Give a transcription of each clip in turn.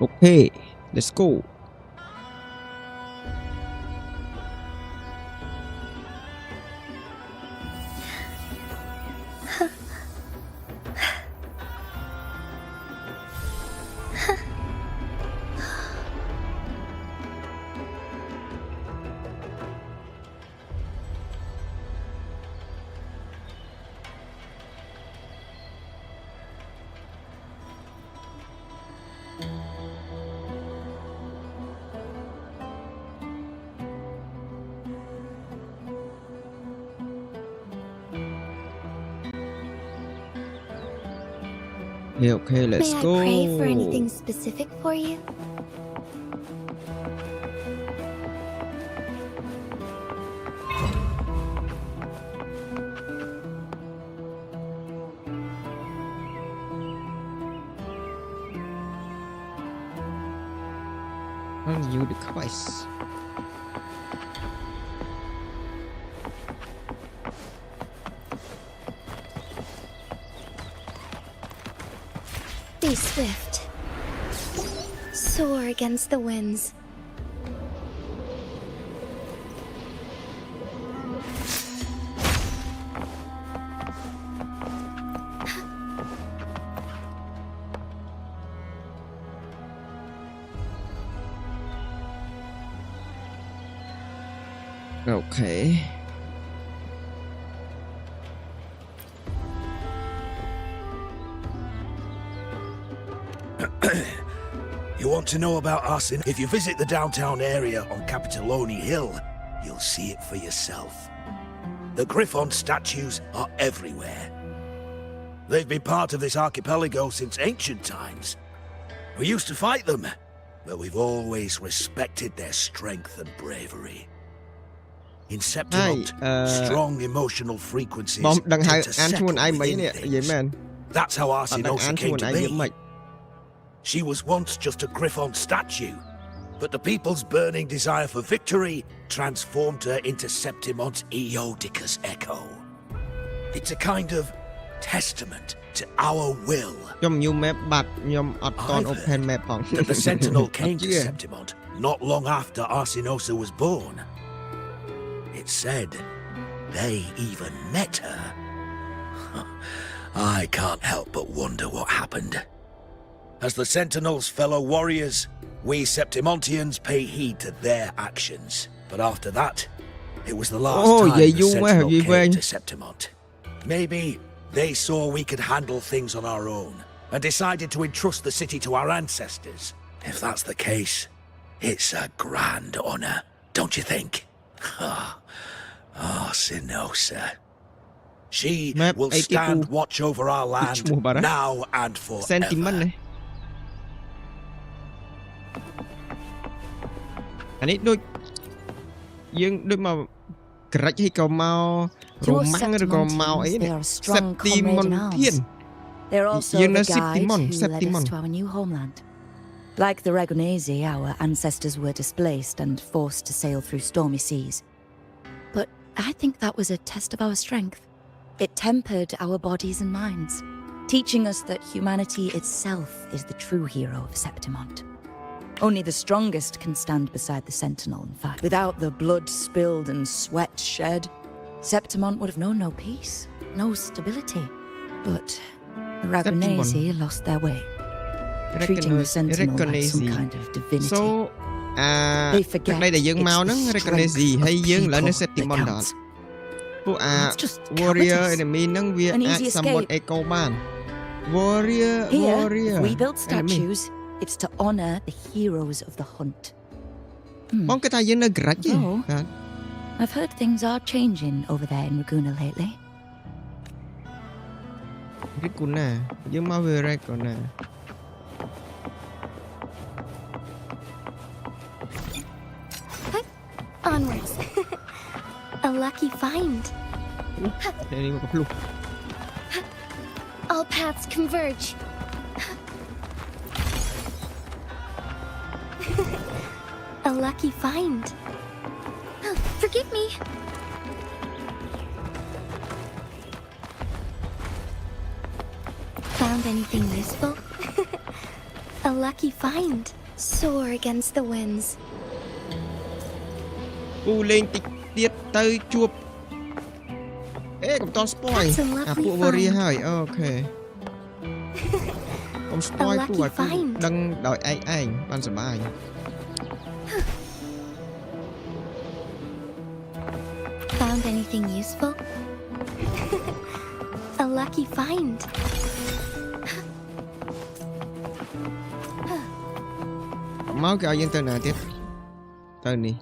Okay, let's go. Yeah, okay, let's May go. I pray for anything specific for you? I'll use the device. Be swift. Soar against the winds. Okay. You want to know about us? If you visit the downtown area on Capitoloni Hill, you'll see it for yourself. The Griffon statues are everywhere. They've been part of this archipelago since ancient times. We used to fight them, but we've always respected their strength and bravery. In Septimont, strong emotional frequencies tend to settle within things. That's how Arsinosa came to be. She was once just a Griffon statue, but the people's burning desire for victory transformed her into Septimont's Eodica's echo. It's a kind of testament to our will. I've heard that the Sentinel came to Septimont not long after Arsinosa was born. It's said they even met her. I can't help but wonder what happened. As the Sentinel's fellow warriors, we Septimontians pay heed to their actions. But after that, it was the last time the Sentinel came to Septimont. Maybe they saw we could handle things on our own and decided to entrust the city to our ancestors. If that's the case, it's a grand honor, don't you think? Arsinosa. She will stand watch over our land now and forever. អានេះដូចយើងដូចមកក្រិចឲ្យក៏មករ៉ូម៉ាំងឬក៏មកអីនេះ Septimontian They're also the guide who led us to our new homeland. Like the Ragonesi, our ancestors were displaced and forced to sail through stormy seas. But I think that was a test of our strength. It tempered our bodies and minds, teaching us that humanity itself is the true hero of Septimont. Only the strongest can stand beside the Sentinel, in fact. Without the blood spilled and sweat shed, Septimont would have known no peace, no stability. But the Ragonesi lost their way, treating the Sentinel like some kind of divinity. So, they forget it's the strength that counts. It's just warrior cowardice. enemy ហ្នឹងវា An អាច easy សមុទ្រ escape. echo បាន warrior Here, warrior if we build enemy statues, it's to honor the heroes of the hunt. បងគិតថាយើងនៅក្រិចទេ No. I've heard things are changing over there in Laguna lately. រិកូណាយើងមកវារិកូណា Onwards. A lucky find. នេះមកភ្លុះ All paths converge. A lucky find. Forgive me. Found anything useful? A lucky find. Soar against the winds. ពូលេងតិចទៀតទៅជួបអេកុំតន់ spoil អាពួក warrior ហើយអូខេកុំ spoil ពូឲ្យពូដឹងដោយឯងបានសប្បាយ Found anything useful? A lucky find. មកគេឲ្យយើងទៅណាទៀតទៅនេះ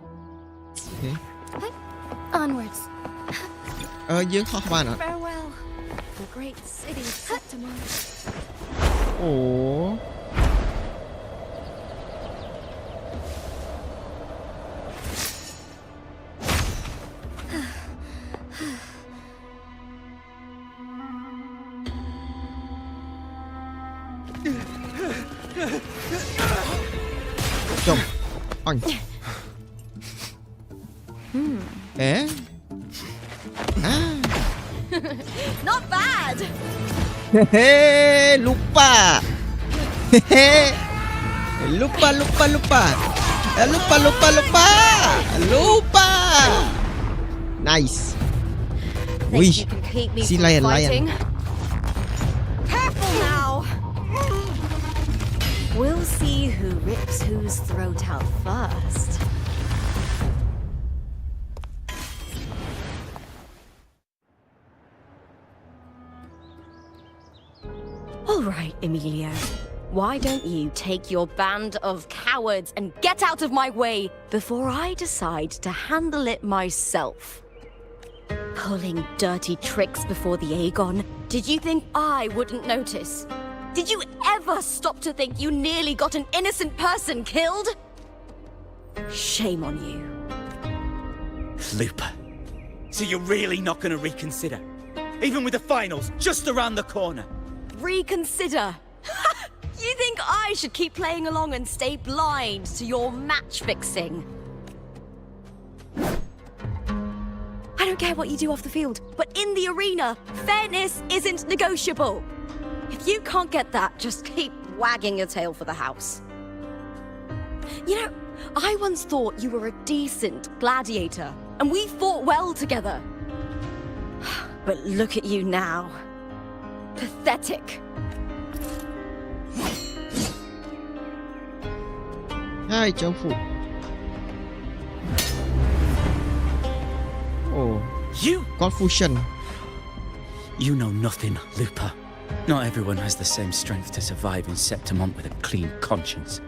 Onwards. យើងហោះបានអត់ Farewell, the great city Septimon. អូ Chồng anh Not bad. Lupa lupa nice. Think you can keep me See from lion. fighting? Careful now. We'll see who rips whose throat out first. All right, Emilio. Why don't you take your band of cowards and get out of my way before I decide to handle it myself? Pulling dirty tricks before the Aegon? Did you think I wouldn't notice? Did you ever stop to think you nearly got an innocent person killed? Shame on you. Looper. So you're really not going to reconsider? Even with the finals just around the corner? Reconsider? You think I should keep playing along and stay blind to your match fixing? I don't care what you do off the field, but in the arena, fairness isn't negotiable. If you can't get that, just keep wagging your tail for the house. You know, I once thought you were a decent gladiator, and we fought well together. But look at you now. Pathetic. Hai cháu phụ. Oh, You? confusion. You know nothing, Looper. Not everyone has the same strength to survive in Septimon with a clean conscience.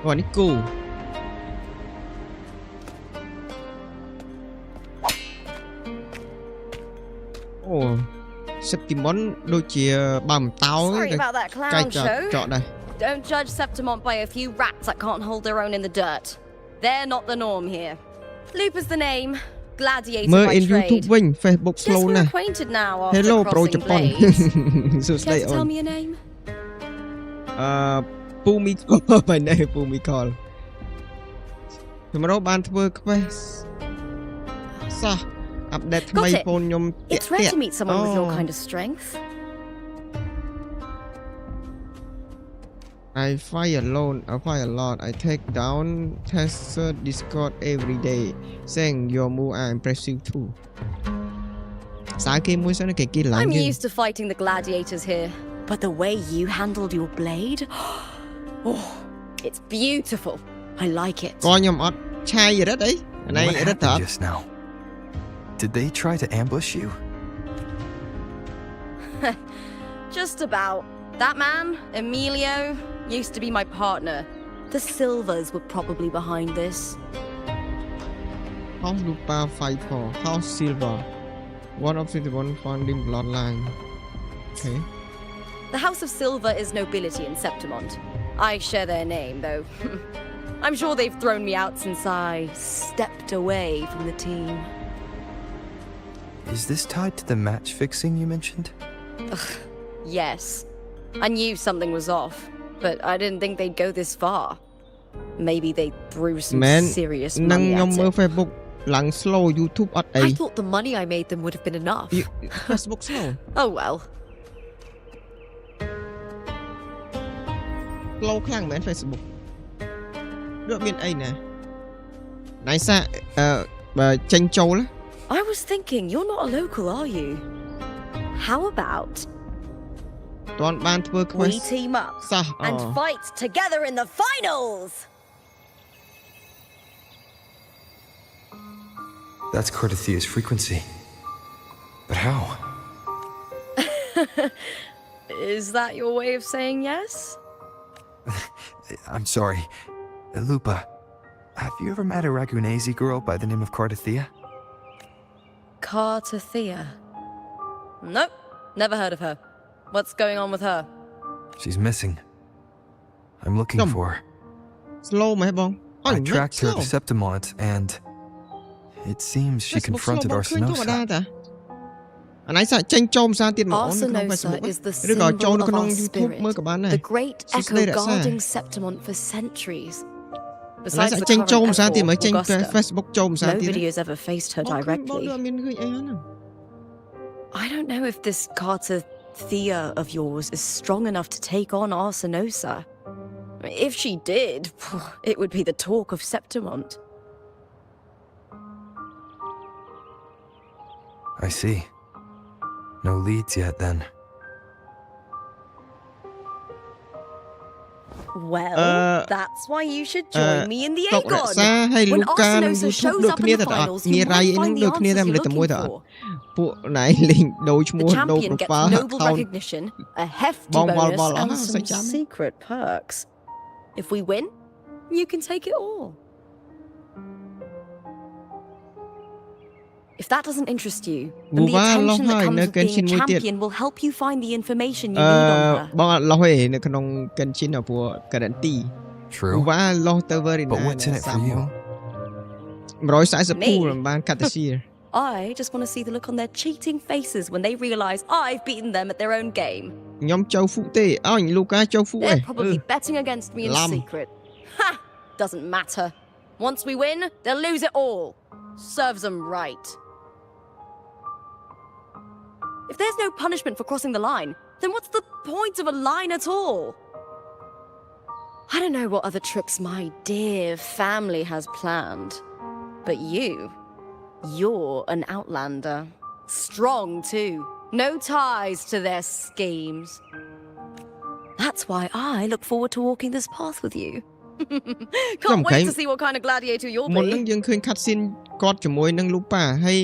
Ồ, ní cool. Ồ, Septimon đôi chìa bầm táo. Sorry about that clown show. Chọn đây. Don't judge Septimon by a few rats that can't hold their own in the dirt. They're not the norm here. Looper's the name. Gladiator Mới by in trade. YouTubeវិញ Facebook Guess slow we're nè. acquainted now after Hello Pro crossing Japan. blades. So Care stay to tell on. me your name? Pumiko my name Pumiko. ខ្ញុំរកបានធ្វើ quest សោះ update ថ្មី Got it. ពូនខ្ញុំ It's rare to meet someone with your kind of strength. I fight alone. I fight a lot. I take down Tester Discord every day. Saying your move are impressive too. សារគេមួយសិនគេគិតឡើង I'm យើង used to fighting the gladiators here, but the way you handled your blade, oh, it's beautiful. I like it. ក៏ខ្ញុំអត់ឆាយរឹតអីអានេះ What រឹត happened តើ just now? Did they try to ambush you? Just about. That man, Emilio, used to be my partner. The Silvers were probably behind this. House Lupa fight for House Silver. One of the one founding bloodline. Okay. The House of Silver is nobility in Septimont. I share their name, though. I'm sure they've thrown me out since I stepped away from the team. Is this tied to the match fixing you mentioned? Yes. I knew something was off, but I didn't think they'd go this far. Maybe they threw some Man, serious នឹង money ខ្ញុំ at មើល it. Facebook ឡើង slow YouTube អត់អី I thought the money I made them would have been enough. Facebook slow Oh well. slow ខ្លាំងមែន Facebook ដូចមានអីណាណៃសាបើចេញចូល I was thinking you're not a local, are you? How about តន់បានធ្វើ we quest team up សោះ and fight together in the finals? That's Cartethia's frequency. But how? Is that your way of saying yes? I'm sorry. Lupa, have you ever met a Ragunese girl by the name of Cartethyia? Cartethyia? Nope, never heard of her. What's going on with her? She's missing. I'm looking for her. slow មែនបង I tracked her to Septimont and it seems she confronted Arsenosa. អាណៃសាចេញចូលភាសាទៀតមកអូនក្នុង Facebook Arsenosa is the ឬក៏ចូល symbol នៅ of ក្នុង our YouTube មើល spirit, ក៏បានដែរ the great echo guarding Septimont for centuries. អាណៃ Besides សា the ចេញចូល current ភាសាទៀត echo មើល of ចេញ Augusta, Facebook ចូលភាសាទៀត nobody has ever faced her បង directly. អត់មានឃើញអីហ្នឹង I don't know if this Cartethyia of yours is strong enough to take on Arsenosa. If she did, it would be the talk of Septimont. I see. No leads yet then. Well, that's why you should join me in the តុករក្សា Aegon. ហើយ When លូកានឹង Arsenosa YouTube shows ដូច up គ្នា in តែ the អត់ finals, មាន you រៃ might ហ្នឹង find ដូច the គ្នាតែ answers ម្លេ you're ចតែមួយ looking តែអត់ for. ពួកណៃលេងដូរឈ្មោះ The ដូរ champion gets profile noble account recognition, a hefty Bong, bol, bonus, bol. and Ah, some say jam. secret perks. If we win, you can take it all. If that doesn't interest you, then the Wow, attention that long comes high, with being a no, champion will help you find the information you need on her. បងអត់លោះទេនៅក្នុង Genshin ព្រោះ guarantee True. វ៉ាលោះទៅ very But what's in it for you? 140 Me? បាន Cartethyia I just want to see the look on their cheating faces when they realize I've beaten them at their own game. ខ្ញុំចូលហ្វុទេអញលូកាចូលហ្វុឯ They're probably betting against me in Lam. secret. Ha! Doesn't matter. Once we win, they'll lose it all. Serves them right. If there's no punishment for crossing the line, then what's the point of a line at all? I don't know what other tricks my dear family has planned, but you're an outlander. Strong too. No ties to their schemes. That's why I look forward to walking this path with you. Can't wait to see what kind of gladiator you'll មុនហ្នឹង be. យើងឃើញ cutscene គាត់ជាមួយនឹងលូប៉ាហើយ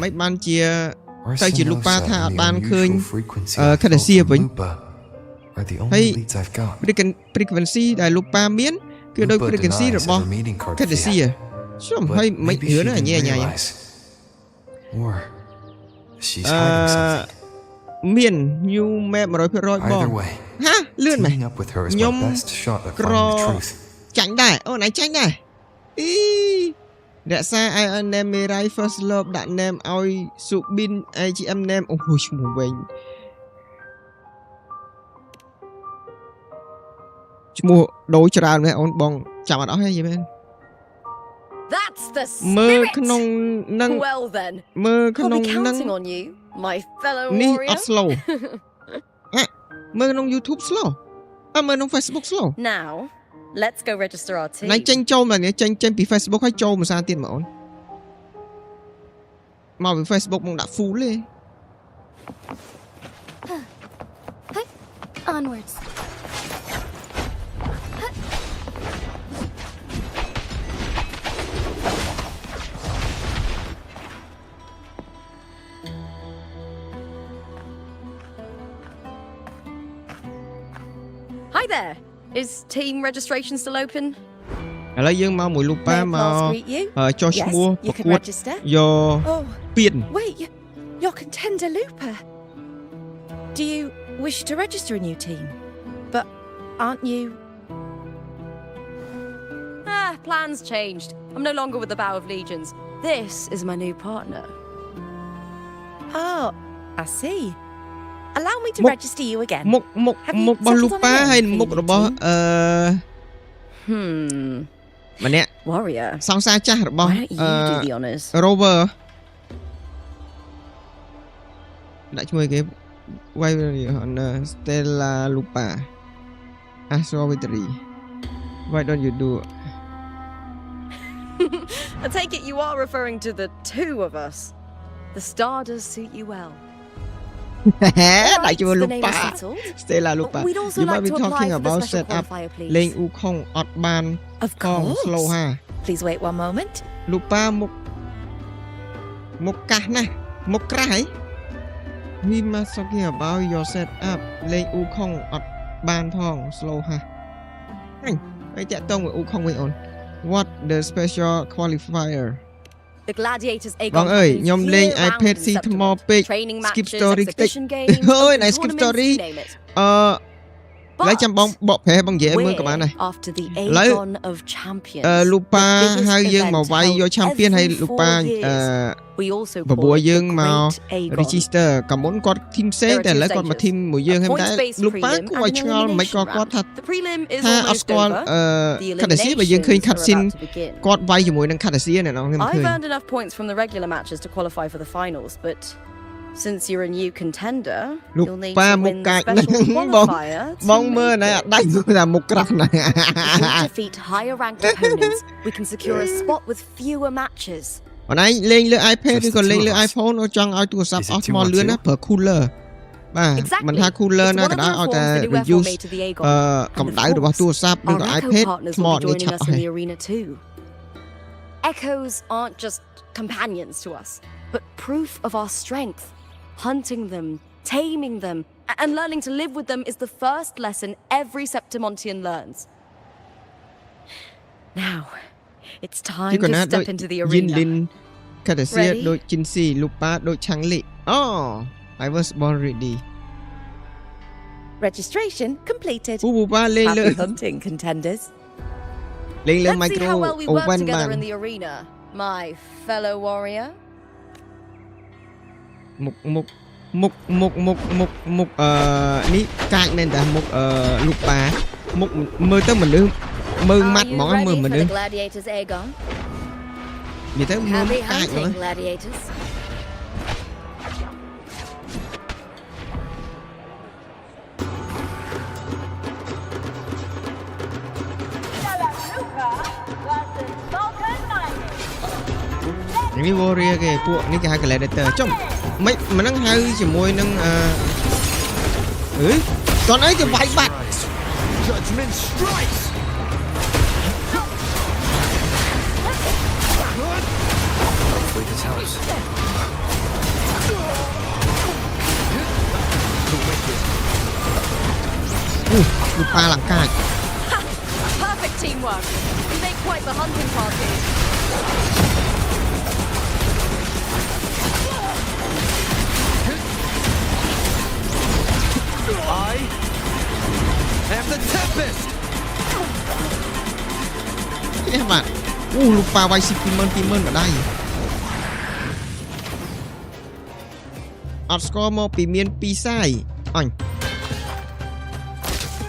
មិនបានជា ទៅជាលូប៉ាថាអត់បានឃើញ Cartethyia វិញ Are the ហើយ only leads I've got. frequency ដែលលូប៉ាមានគឺដូច Lupa frequency denies របស់ ever meeting Cartethyia ជុំ But ហើយមិន maybe រឿ she ន didn't ញ៉ៃ realize. Or she's hiding something. មាន new map 100% បង Either way, ហាលឿនមែន teaming up with her is my Nhom best shot at Cro- finding the truth. ចាញ់ដែរអូនឯងចាញ់ដែរអីរក្សា IN name Mirai first love ដាក់ name ឲ្យ Subin AGM name អូឈ្មោះវិញឈ្មោះដូរច្រើនណាស់អូនបងចាំអត់អស់ទេយីមែន That's the មើល spirit. ក្នុងនឹង Well then, មើល I'll ក្នុង be នឹង counting on you, my fellow នេះអ warrior. ត់ slow មើលក្នុង YouTube slow មើលក្នុង Facebook slow Now, let's go register our team. ណៃចេញចូលមកនេះចេញពី Facebook ហើយចូលភាសាទៀតមកអូនមកពី Facebook មកដាក់ full ទេ Onwards. Hi there. Is team registration still open? ឥឡូវយើងមកមួយលូប៉ា May I មក please greet you? ចុះឈ្មោះ Yes, ប្រ you ក can ួត register. យក Oh, ពៀន wait, you're Contender Looper. Do you wish to register a new team? But aren't you... plans changed. I'm no longer with the Bow of Legions. This is my new partner. Oh, I see. Allow me to Mục- register you again. មុខ Have you របស់ settled លូ on a ប៉ា name ហើយ for មុខ your របស់ Hmm. ម្នាក់ Warrior. សង្សារចាស់របស់ Why don't you do the honors? Rover ដាក់ឈ្មោះគេ Stella Lupa Astrometry Why don't you do I take it you are referring to the two of us. The star does suit you well. Đại chưa the lupa name is settled. Stella lupa We'd also You like might be to apply talking for the about special set up qualifier, please. លេងអ៊ូខុងអត់បាន Of ផង course. slow ហា Please wait one moment. លូប៉ាមុខកាសណាស់មុខក្រាស់ហី We must talking about your set up លេងអ៊ូខុងអត់បានផង slow ហាហើយតាក់តងមួយអ៊ូខុងវិញអូន What the special qualifier The gladiators egg បងអើយខ្ញុំលេង iPad ស៊ីថ្មពេក training skip matches, story តិច exhibition games, ហើយ open ណៃ skip tournaments, story you name it. ឡើយចាំបងបកប្រែបងនិយាយមើលក៏បានដែរ After the ឡើយ Aegon of Champions, លូប៉ា the biggest ហៅយើងមក event វាយយក held champion ហើយ every លូប៉ា 4 years. We also បបួ call ល it យើង the មក Great Aegon. register កាលមុនគាត់ធីមផ្សេង There are តែឥ two ឡូវគាត់មក stages. ធីមមួយយើងហើយតែ Points-based លូប៉ា prelim គួរឲ្យ and ឆ្ងល់មិន elimination ក៏គាត់ថា round. The prelim is ថាអត់ almost ស្គាល់ over. The Cartethyia បើយើងឃើញ eliminations are cutscene about to begin. គាត់វាយជាមួយនឹង Cartethyia អ្នកនរខ្ញុំឃើ I've ញ earned enough points from the regular matches to qualify for the finals, but since you're a new contender, Look, you'll need pa, to win the mukha- special qualifier បង to មើល make ណែ it. អត់ដាច់ថាមុខក្រាស់ណាស់ If we defeat higher ranked opponents, we can secure a spot with fewer matches. បងឯងលេងលើ iPad ឬ Just ក៏ the លេង two លើ of us. iPhone ចង់ឲ្យទូរស័ព្ទ Is it អស់ two ថ្ម on លឿនណា two? ប្រើ cooler បាទ Exactly. មិនថា cooler It's ណា one ក៏ of ដោយ the ឲ្យតែ reforms the new reduce FOMA to the Aegon. កម្ដៅរបស់ទូរស័ព្ទឬ Our ក៏ Echo iPad partners ថ្ម will be នេះ joining ឆាប់ us អស់ in ហើយ the arena too. Echoes aren't just companions to us, but proof of our strength. Hunting them, taming them, and learning to live with them is the first lesson every Septimontian learns. Now, it's time ជាកណា to ដូច step into the យិនលិន arena. Cartethyia Ready? ដូចជីនស៊ីលូប៉ាដូចឆាំងលី I was born ready Registration completed. ពូប៉ាលេងលើ Happy hunting, contenders. លេងលើ Let's see micro how well we work oven បាន together in the arena, my fellow warrior. មុខនេះកាចមែនតាមុខលូប៉ាមុខមើលទៅមនុស្សមើល Are ម៉ាត់ you ហ្មង ready មើល for មនុ the ស្ស gladiators, Aegon? និយាយទៅមើល Happy កាចហ្មង hunting, gladiators. Ini warrior គេពួកនេះគេហៅ gladiator ចុះមិនហ្នឹងហៅជាមួយនឹងតន់អីទៅវាយបាត់ Judgment strikes! Hopefully this helps. The wicked. លូប៉ាឡើងកាច Perfect teamwork. We make quite the hunting party. I am the Tempest! នេះបាទលូប៉ាវាយស៊ី20000ម្ដាយអត់ស្គាល់មកពីមានពីសាយអញ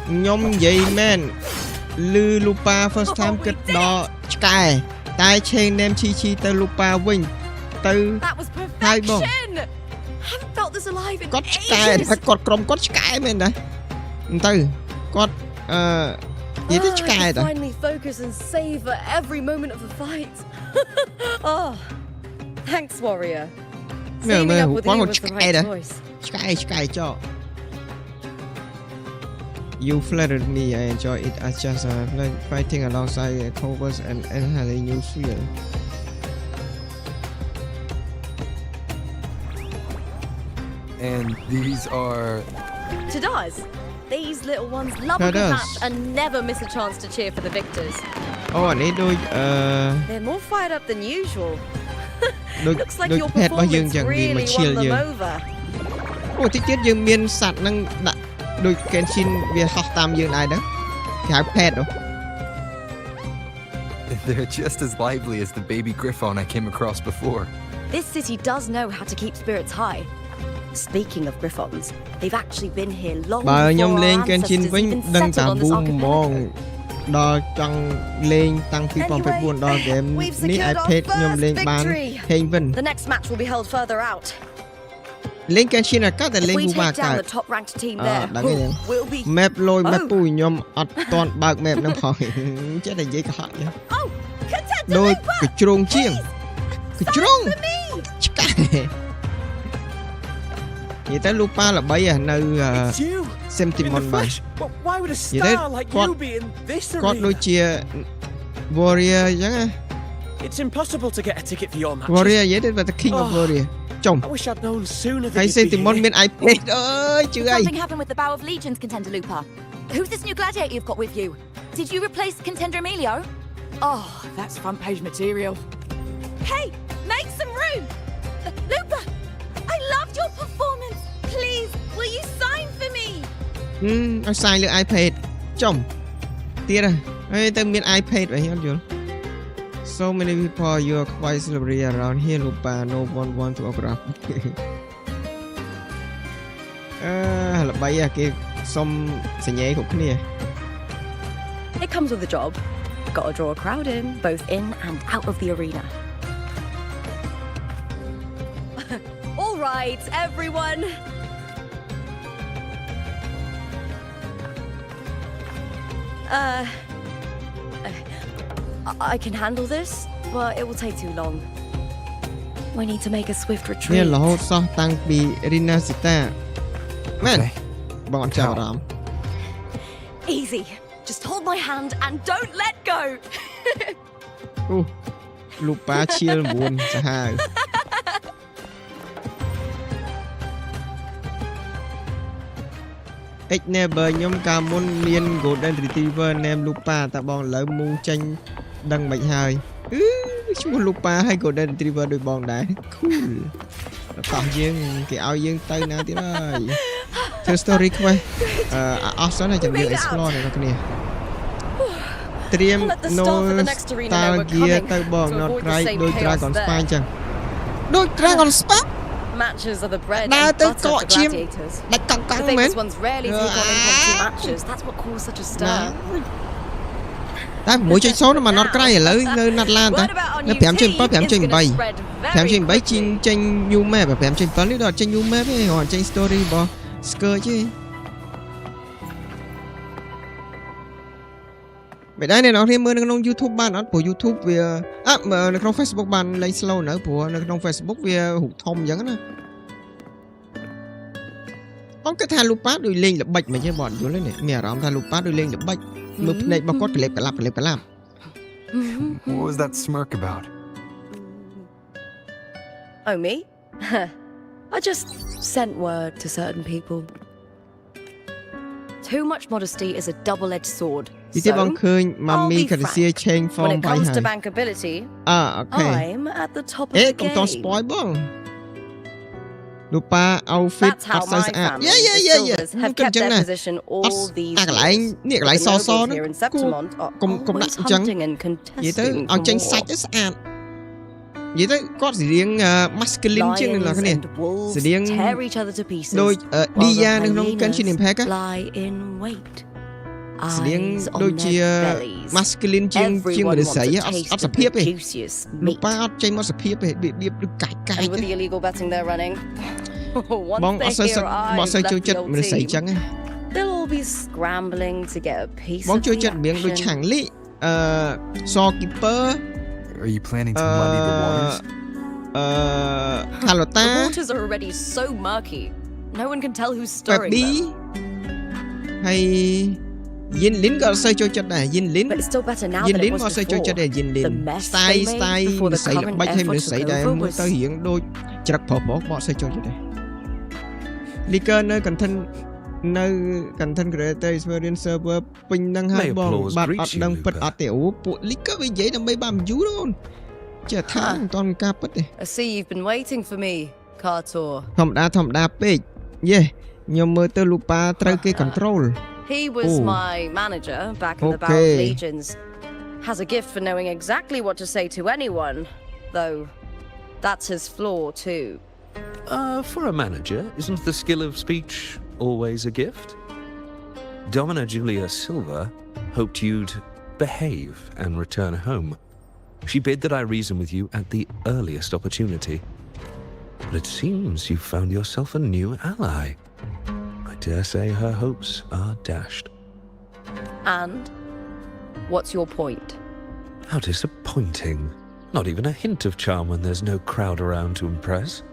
ខ្ញុំនិយាយមែនលឺលូប៉ា first time គិតដល់ឆ្កែតែ change name ឈីទៅលូប៉ាវិញទៅ That was Hai bông. perfection. Haven't felt this alive in គាត់ឆ្កែ ages. តែគាត់ក្រុមគាត់ឆ្កែមែនដែរទៅគាត់និយាយទៅឆ្កែ I តា can finally focus and savor every moment of the fight. Oh, thanks, warrior. Mẹ, Teaming mẹ, up with quá you một was the trái right đấy. choice. ឆ្កែចោ You flattered me I enjoy it as just like fighting alongside covers and entirely new feel And these are... To does. These little ones love To a good does. match and never miss a chance to cheer for the victors. អានេះដូច They're more fired up than usual. ដូច Looks like ដូច your ផេតរបស់យើង performance ចឹងវាមក really ឈៀល won យើ them ង over. អូតិចទៀតយើងមានសัตว์ហ្នឹងដាក់ដូច Genshin វាហោះតាមយើងដែរទៅគេហៅផេត They're just as lively as the baby griffon I came across before. This city does know how to keep spirits high. Speaking of griffons, they've actually been here long បើ before ខ្ញុំ our លេង Genshin ancestors វិញ even ដឹងតា settled on ប៊ូ this ហ្មង archipelago. ដល់ចង់លេងតាំងពី2009ដល់ហ្គេម we've នេះ secured our iPad ខ្ញុំ first លេងបាន victory. ហេងវិញ The next match will be held further out. lên cái chi là các tại If lên we bu ba take down cái the top ranked team there, đằng cái we'll be. map lôi map Oh. bùi nhom toàn bạc map nó hỏi chết là dễ cả họ nhá Oh, contender đôi Lupa! cái chuông chiêng cái chuông For me! vậy tới Lupa là bây giờ nơi It's you. xem tìm In món the bài flesh. But why would a vậy đấy star like con you be in this con đôi arena? chia warrior chẳng à It's impossible to get a ticket for your matches. warrior vậy đấy là the king of warrior chồng I wish I'd known sooner that hãy you'd xem be tìm món here. miền iPad ơi chứ ai Something happened with the Bow of Legions, Contender Lupa. Who's this new gladiator you've got with you? Did you replace Contender Emilio? Oh, that's front page material. Hey, make some room! Lupa, I loved your performance. Please, will you sign for me? Ông sai lựa iPad chồng tiếc à ê tao miền iPad vậy anh Dũng so many people you are quite celebrity around here Lupa no one want to autograph là bây giờ cái xong sẽ nhảy của cái này It comes with the job. Gotta draw a crowd in, both in and out of the arena. All right, everyone. I can handle this, but it will take too long. We need to make a swift នេះ retreat. រហូតសោះតាំងពី Rina Sita មែន Okay. បងអត់ចាប់អារម្មណ៍ Easy. Just hold my hand and don't let go. អូលូប៉ាឈៀល9សាហាវX Neighbor ខ្ញុំកាលមុនមាន Golden Retriever name Lupa តែបងឥឡូវមូចេញដឹងមិនហើយឈ្មោះ Lupa ហើយ Golden Retriever ដូចបងដែរ Cool តោះយើងគេឲ្យយើងទៅណាទៀតហើយធ្វើ story quest អស់សិនហើយចាំយើង explore អ្នកនរគ្នាត្រៀម nostalgia ទៅបង not right ដូច Dragon Spa អញ្ចឹងដូច Dragon Spa Matches are the bread Now and they butter got of the Jim. gladiators. ដាច់កង់កង់ The មែន famous ones rarely take on impromptu matches. That's what caused such a stir. តែ1.0មក not ក្រៃឥឡូវនៅណាត់ឡានតា Word about our នៅ new 5.7 team is 5.8 gonna spread very 5.8 quickly. ចេញ new map 5.7 នេះដល់ចេញ new map ទេគ្រាន់ចេញ story របស់ Scourge ទេមិនដែរអ្នកនរគ្នាមើលនៅក្នុង YouTube បានអត់ព្រោះ YouTube វាមើលនៅក្នុង Facebook បានលេង slow នៅព្រោះនៅក្នុង Facebook វារូបធំអញ្ចឹងណាបងគិតថា Lupa ដូចលេងល្បិចមិនទេបងយល់ទេនេះមានអារម្មណ៍ថា Lupa ដូចលេងល្បិចមើលភ្នែករបស់គាត់ក្លេបក្លាប់ក្លេបក្លាប់ What was that smirk about? Oh, me? I just sent word to certain people. Too much modesty is a double-edged sword. ទីទៀតបង So, ឃើញ Mummy I'll be Cartethyia frank. change when form it បាយ comes ហើ to យ bankability, អូខេ I'm at the top of អេ the កុំត game. spoil បង Lupa outfit That's អ how ត់សូវ my ស្អាត family, យេ the យេយេ Silvers, have គិត kept ចឹង their ណា position អត់ all these អាកន្លែង years. នេះកន្លែង The ស nobles សហ្នឹង here in Septimont are កុំ always ដាក់ចឹង hunting and និយាយទៅ contesting ឲ្យចេញ for សាច់ more. ទៅស្អាតនិយាយទៅគាត់ស្រៀង masculine ជាងអ្នកនរ Lions គ្នា and wolves ស្រៀង tear each other to pieces, ដូច while the Dia នៅក្នុង hyenas Genshin Impact ណា lie in wait. ស្រៀង Eyes ដូច on ជា their bellies. masculine ជាង Everyone មនុស្ស wants ស្រី a អត់ taste អត់ស of ភាព the ទេ juiciest meat. Lupa អត់ចេញមកសភាពទេរបៀបដូចកាច់កាច់ And with the illegal betting they're running, បង once អ they ត់សូវ hear មក I've សូវចូល left ចិត្ត the មនុស្ស old ស្រី team, ចឹងណា they'll all be scrambling to get a piece បង of ចូល the ចិត្តរៀងដូចឆាំ action. ងលីShopkeeper Are you planning to muddy the waters? Halota The waters are already so murky. No one can tell who's stirring Baby them. ហើយ Yin Lin ក៏អត់សូវចូលចិត្តដែរ Yin Lin But it's still better now Yin than Lin it ក៏អ was ត់សូវចូលចិត្ត before. ដែរ Yin Lin The mess style they made before the ស្រី current ល្បិចហើយ effort មនុស្សស្រី took ដែរ over មើល was ទៅរៀងដូចច្រឹកប្រុសៗបងអត់សូវចូលចិត្តដែរ Licker នៅ content នៅ content creator experience server ពេញហ្នឹងហើយ May បង applause បាត់ greet អត់ you, ដឹងពិត Lupa. អត់ទេអូពួក Licker វានិយាយដើម្បីបាន view ទេអូនចេះថាមិនតន់ការពិតទេ I see you've been waiting for me, Cartor. ធម្មតាពេកយេខ្ញុំមើលទៅ Lupa ត្រូវគេ control He was Oh. my manager back in the Bow Okay. of Legions. Has a gift for knowing exactly what to say to anyone, though that's his flaw too. For a manager, isn't the skill of speech always a gift? Domina Julia Silva hoped you'd behave and return home. She bid that I reason with you at the earliest opportunity. but it seems you've found yourself a new ally. I dare say her hopes are dashed. And? What's your point? How disappointing. Not even a hint of charm when there's no crowd around to impress.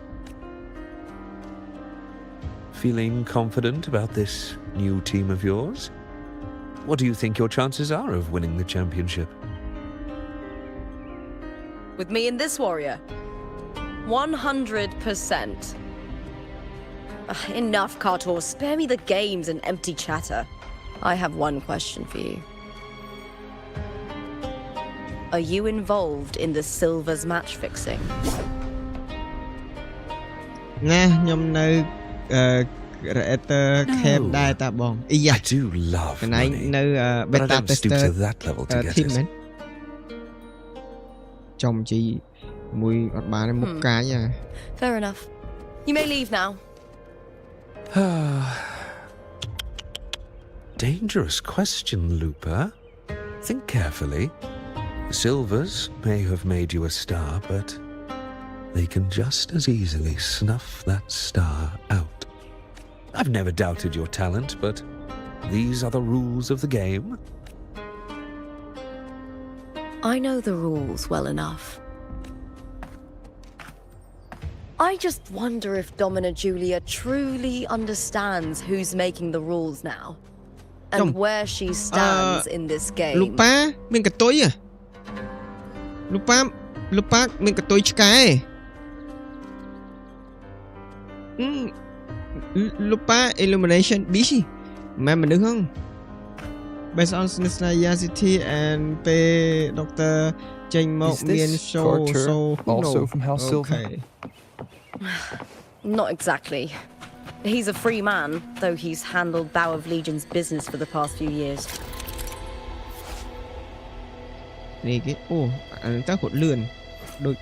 Feeling confident about this new team of yours? What do you think your chances are of winning the championship? With me and this warrior? 100%. Enough, Cartor. Spare me the games and empty chatter. I have one question for you. Are you involved in the Silver's match fixing? Nè, nhóm nơi creator camp đai ta bong. I do love cái này money, nơi but I beta don't stoop to tester that level to get team it. man. Chồng chị mùi ọt bà này một cái nha. Fair enough. You may leave now. Dangerous question, Lupa. Think carefully. The Silvers may have made you a star, but they can just as easily snuff that star out. I've never doubted your talent, but these are the rules of the game. I know the rules well enough. I just wonder if Domina Julia truly understands who's making the rules now. And where she stands in this game. Lupa, mình cái tối à? Lupa, mình cái tối cái. Lupa illumination busy. Mà mình đứng không? Based on Sinistayacity and pay Dr. Cheng Mok Mien Show. So also from House Silver? Not exactly. He's a free man, though he's handled Bow of Legion's business for the past few years. Look.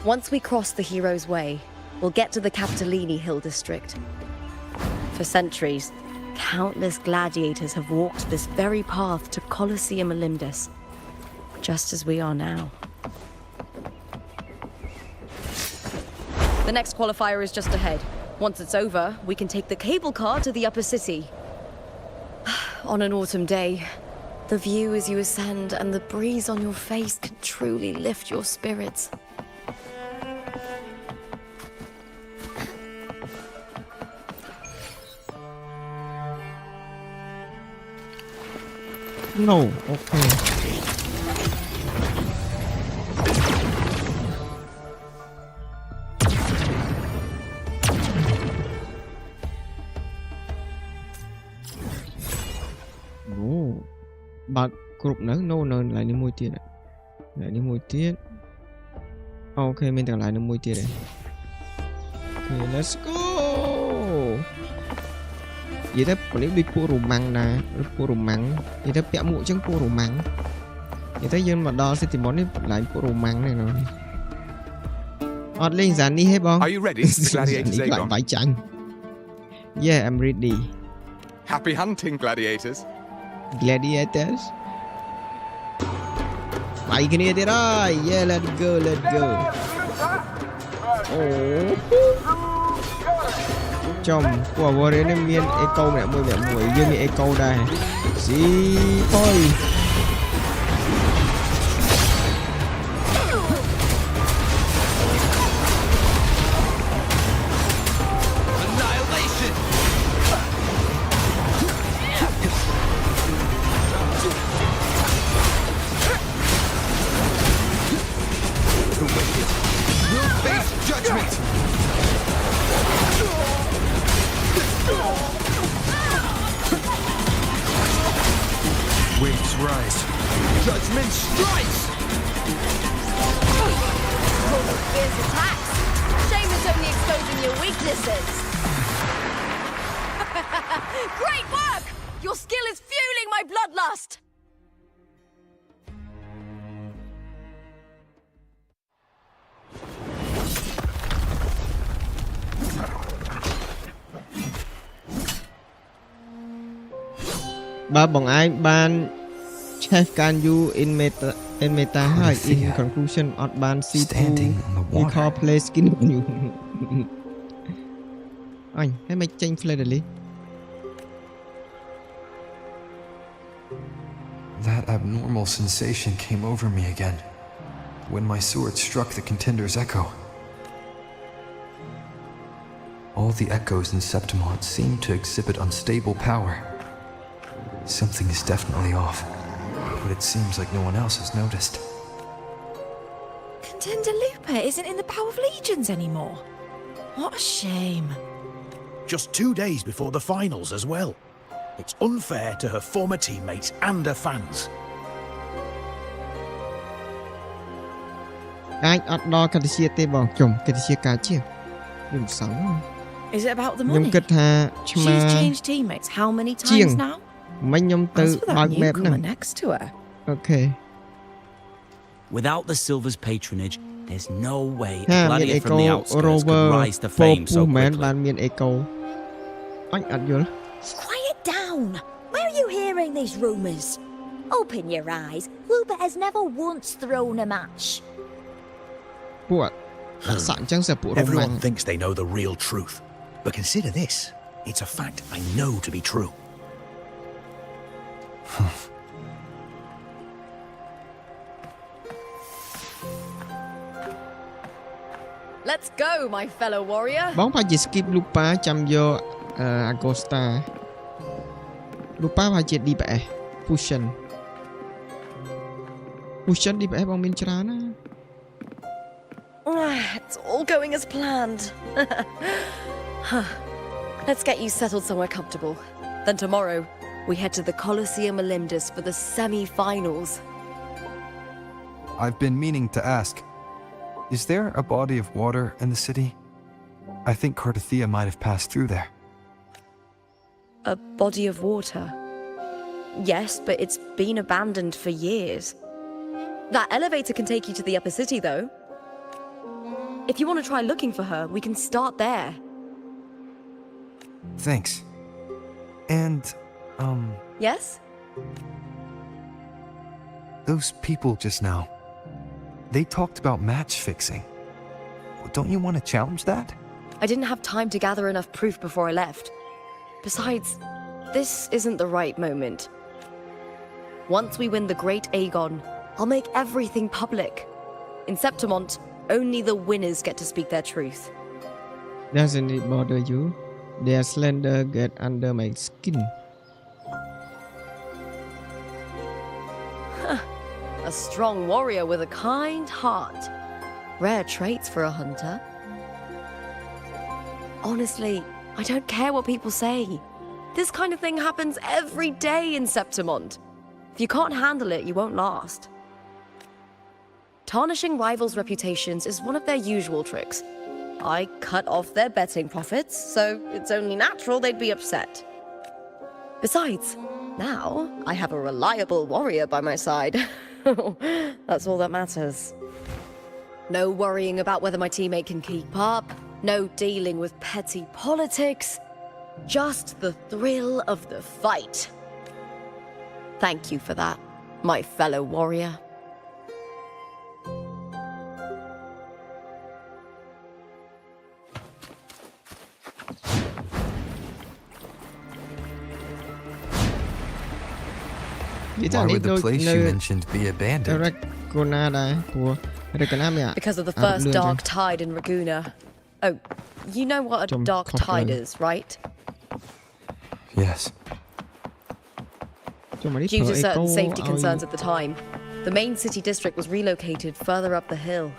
Once we cross the Hero's Way, we'll get to the Capitolini Hill district. For centuries, countless gladiators have walked this very path to Colosseum Olympus, just as we are now. The next qualifier is just ahead. Once it's over, we can take the cable car to the upper city. On an autumn day, the view as you ascend and the breeze on your face can truly lift your spirits. No, okay. Bật group nữa no lại đi mua tiền ạ. Lại đi mua tiền. Ok, mình tưởng lại đi mua tiền này. Ok, let's go. Vậy thế bọn đi pua rùm măng nè, pua rùm măng. Vậy thế bẻ mũ chân pua rùm măng. Vậy thế dân mà đo sẽ tìm món đi lại pua rùm măng này rồi. Ọt lên dàn đi hết bông. Are you ready? The gladiators are gone. Vải chanh. Yeah, I'm ready. Happy hunting, gladiators. Gladiators. Phải cái này rồi. Yeah, let's go. Oh. Chồng của vô đến em miên echo này mùi mẹ mùi dương bị echo đây. Gì thôi. Waves rise. Judgment strikes! Here's attacks. Shame it's only exposing your weaknesses. Great work! Your skill is fueling my bloodlust. Ba bọn anh ban check can you in and meta high in conclusion on ban see standing on the you water. call play skin you anh hãy make change play đi. That abnormal sensation came over me again when my sword struck the contender's echo. All the echoes in Septimont seem to exhibit unstable power. Something is definitely off, but it seems like no one else has noticed. Contender Lupa isn't in the Power of Legions anymore. What a shame. Just 2 days before the finals as well. It's unfair to her former teammates and her fans. Anh ọt đo Cartethyia tê bò chồng Cartethyia cá chiếc đừng sống. Is it about the Nhưng money? kết thà She's chma changed teammates how many times chiêng now? mấy nhóm As tự for that bạc mẹp newcomer nè. next to her. Okay. Without the Silver's patronage, there's no way a Ha miền gladiator from the eco outskirts rover could rise to po fame so pu mến quickly. ban miền eco. Anh ọt vô. Quiet down! Where are you hearing these rumours? Open your eyes. Lupa has never once thrown a match. Puột. Đã sẵn chẳng sẽ phụ rộng Everyone mạnh. thinks they know the real truth. But consider this. It's a fact I know to be true. Let's go, my fellow warrior. Bóng phải chỉ skip Lupa chăm vô Agosta. Lupa phải chỉ đi bẻ. Pushen. Pushen đi bẻ bóng miền trán á. It's all going as planned. Let's get you settled somewhere comfortable. Then tomorrow, we head to the Colosseum Olympus for the semi-finals. I've been meaning to ask, is there a body of water in the city? I think Cartethyia might have passed through there. A body of water? Yes, but it's been abandoned for years. That elevator can take you to the upper city, though. If you want to try looking for her, we can start there. Thanks. And, Yes? those people just now, they talked about match fixing. Don't you want to challenge that? I didn't have time to gather enough proof before I left. Besides, this isn't the right moment. Once we win the Great Aegon, I'll make everything public. In Septimont, only the winners get to speak their truth. Doesn't it bother you? Their slender get under my skin. A strong warrior with a kind heart. Rare traits for a hunter. Honestly, I don't care what people say. This kind of thing happens every day in Septimont. If you can't handle it, you won't last. Tarnishing rivals' reputations is one of their usual tricks. I cut off their betting profits, so it's only natural they'd be upset. Besides, now I have a reliable warrior by my side. That's all that matters. No worrying about whether my teammate can keep up, no dealing with petty politics, just the thrill of the fight. Thank you for that, my fellow warrior. Why would the place you mentioned be abandoned? Because of the first dark tide in Raguna. Oh, you know what a dark tide is, right? Yes. Due to certain safety concerns at the time, the main city district was relocated further up the hill.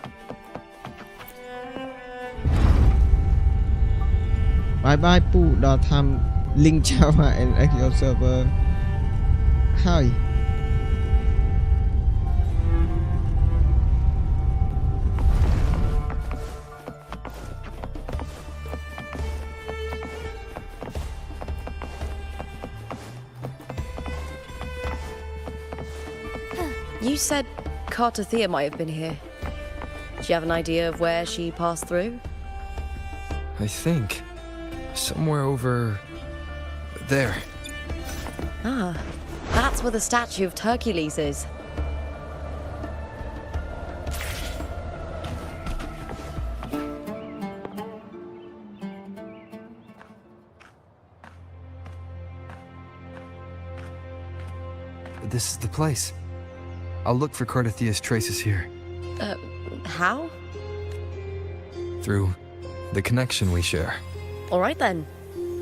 Bye bye Pooh, đã tham link Java and Axial server. Hi. You said Cartethyia might have been here. Do you have an idea of where she passed through? I think somewhere over there. Ah, that's where the statue of Hercules is. this is the place. I'll look for Cartethia's traces here. How? Through the connection we share. All right then.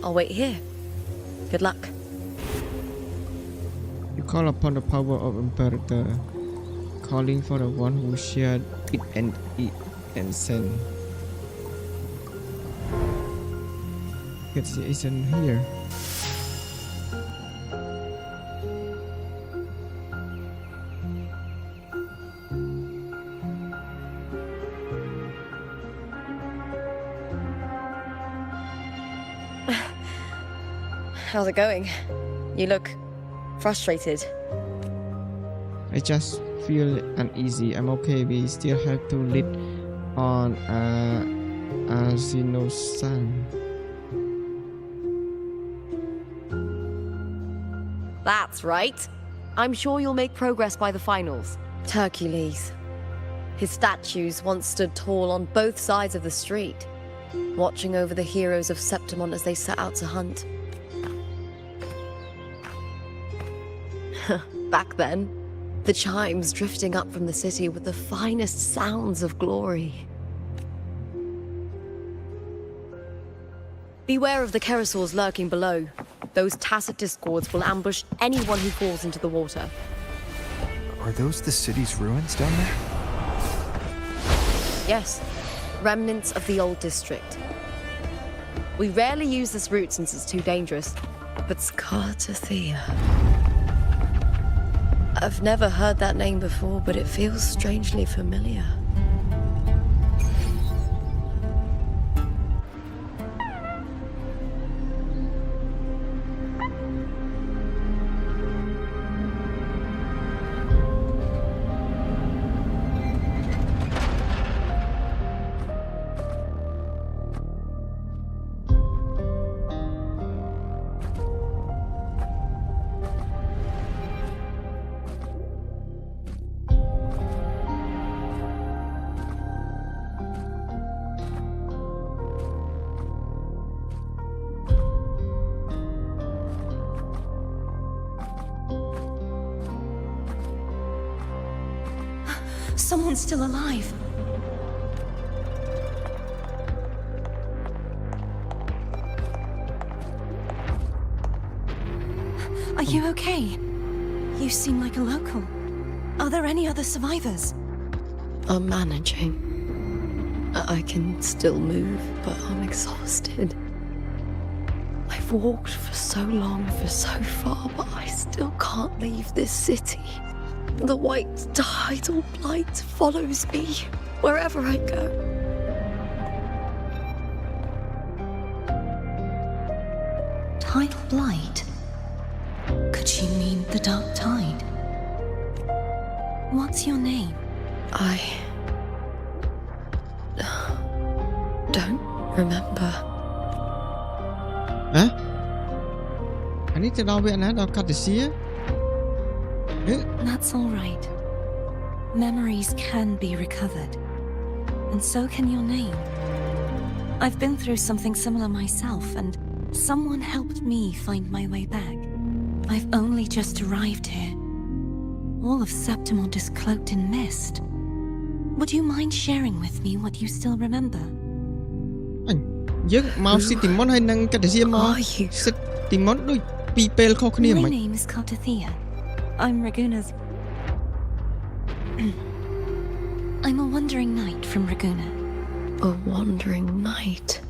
I'll wait here. Good luck. You call upon the power of Imperator, calling for the one who shared it and sent. It isn't here. How's it going? You look frustrated. I just feel uneasy. I'm okay. We still have to lead on Arsinosan. That's right. I'm sure you'll make progress by the finals. Hercules. His statues once stood tall on both sides of the street, watching over the heroes of Septimon as they set out to hunt. Back then, the chimes drifting up from the city with the finest sounds of glory. Beware of the Kerosaurs lurking below. Those tacit discords will ambush anyone who falls into the water. Are those the city's ruins down there? Yes, remnants of the old district. We rarely use this route since it's too dangerous, but Cartethyia. I've never heard that name before, but it feels strangely familiar. Someone's still alive. Are you okay? You seem like a local. Are there any other survivors? I'm managing. I can still move, but I'm exhausted. I've walked for so long, for so far, but I still can't leave this city. The white tidal blight follows me wherever I go. Tidal blight? Could she mean the dark tide? What's your name? I don't remember. Hả? Anh ấy từ đâu vậy anh hả? Đâu Cartethyia? That's all right. Memories can be recovered. And so can your name. I've been through something similar myself, and someone helped me find my way back. I've only just arrived here. All of Septimon is cloaked in mist. Would you mind sharing with me what you still remember? Mau Septimon hay năng Cartethyia mau Septimon đôi people khó khăn My name is Cartethyia. I'm Raguna's... I'm a wandering knight from Raguna. A wandering knight?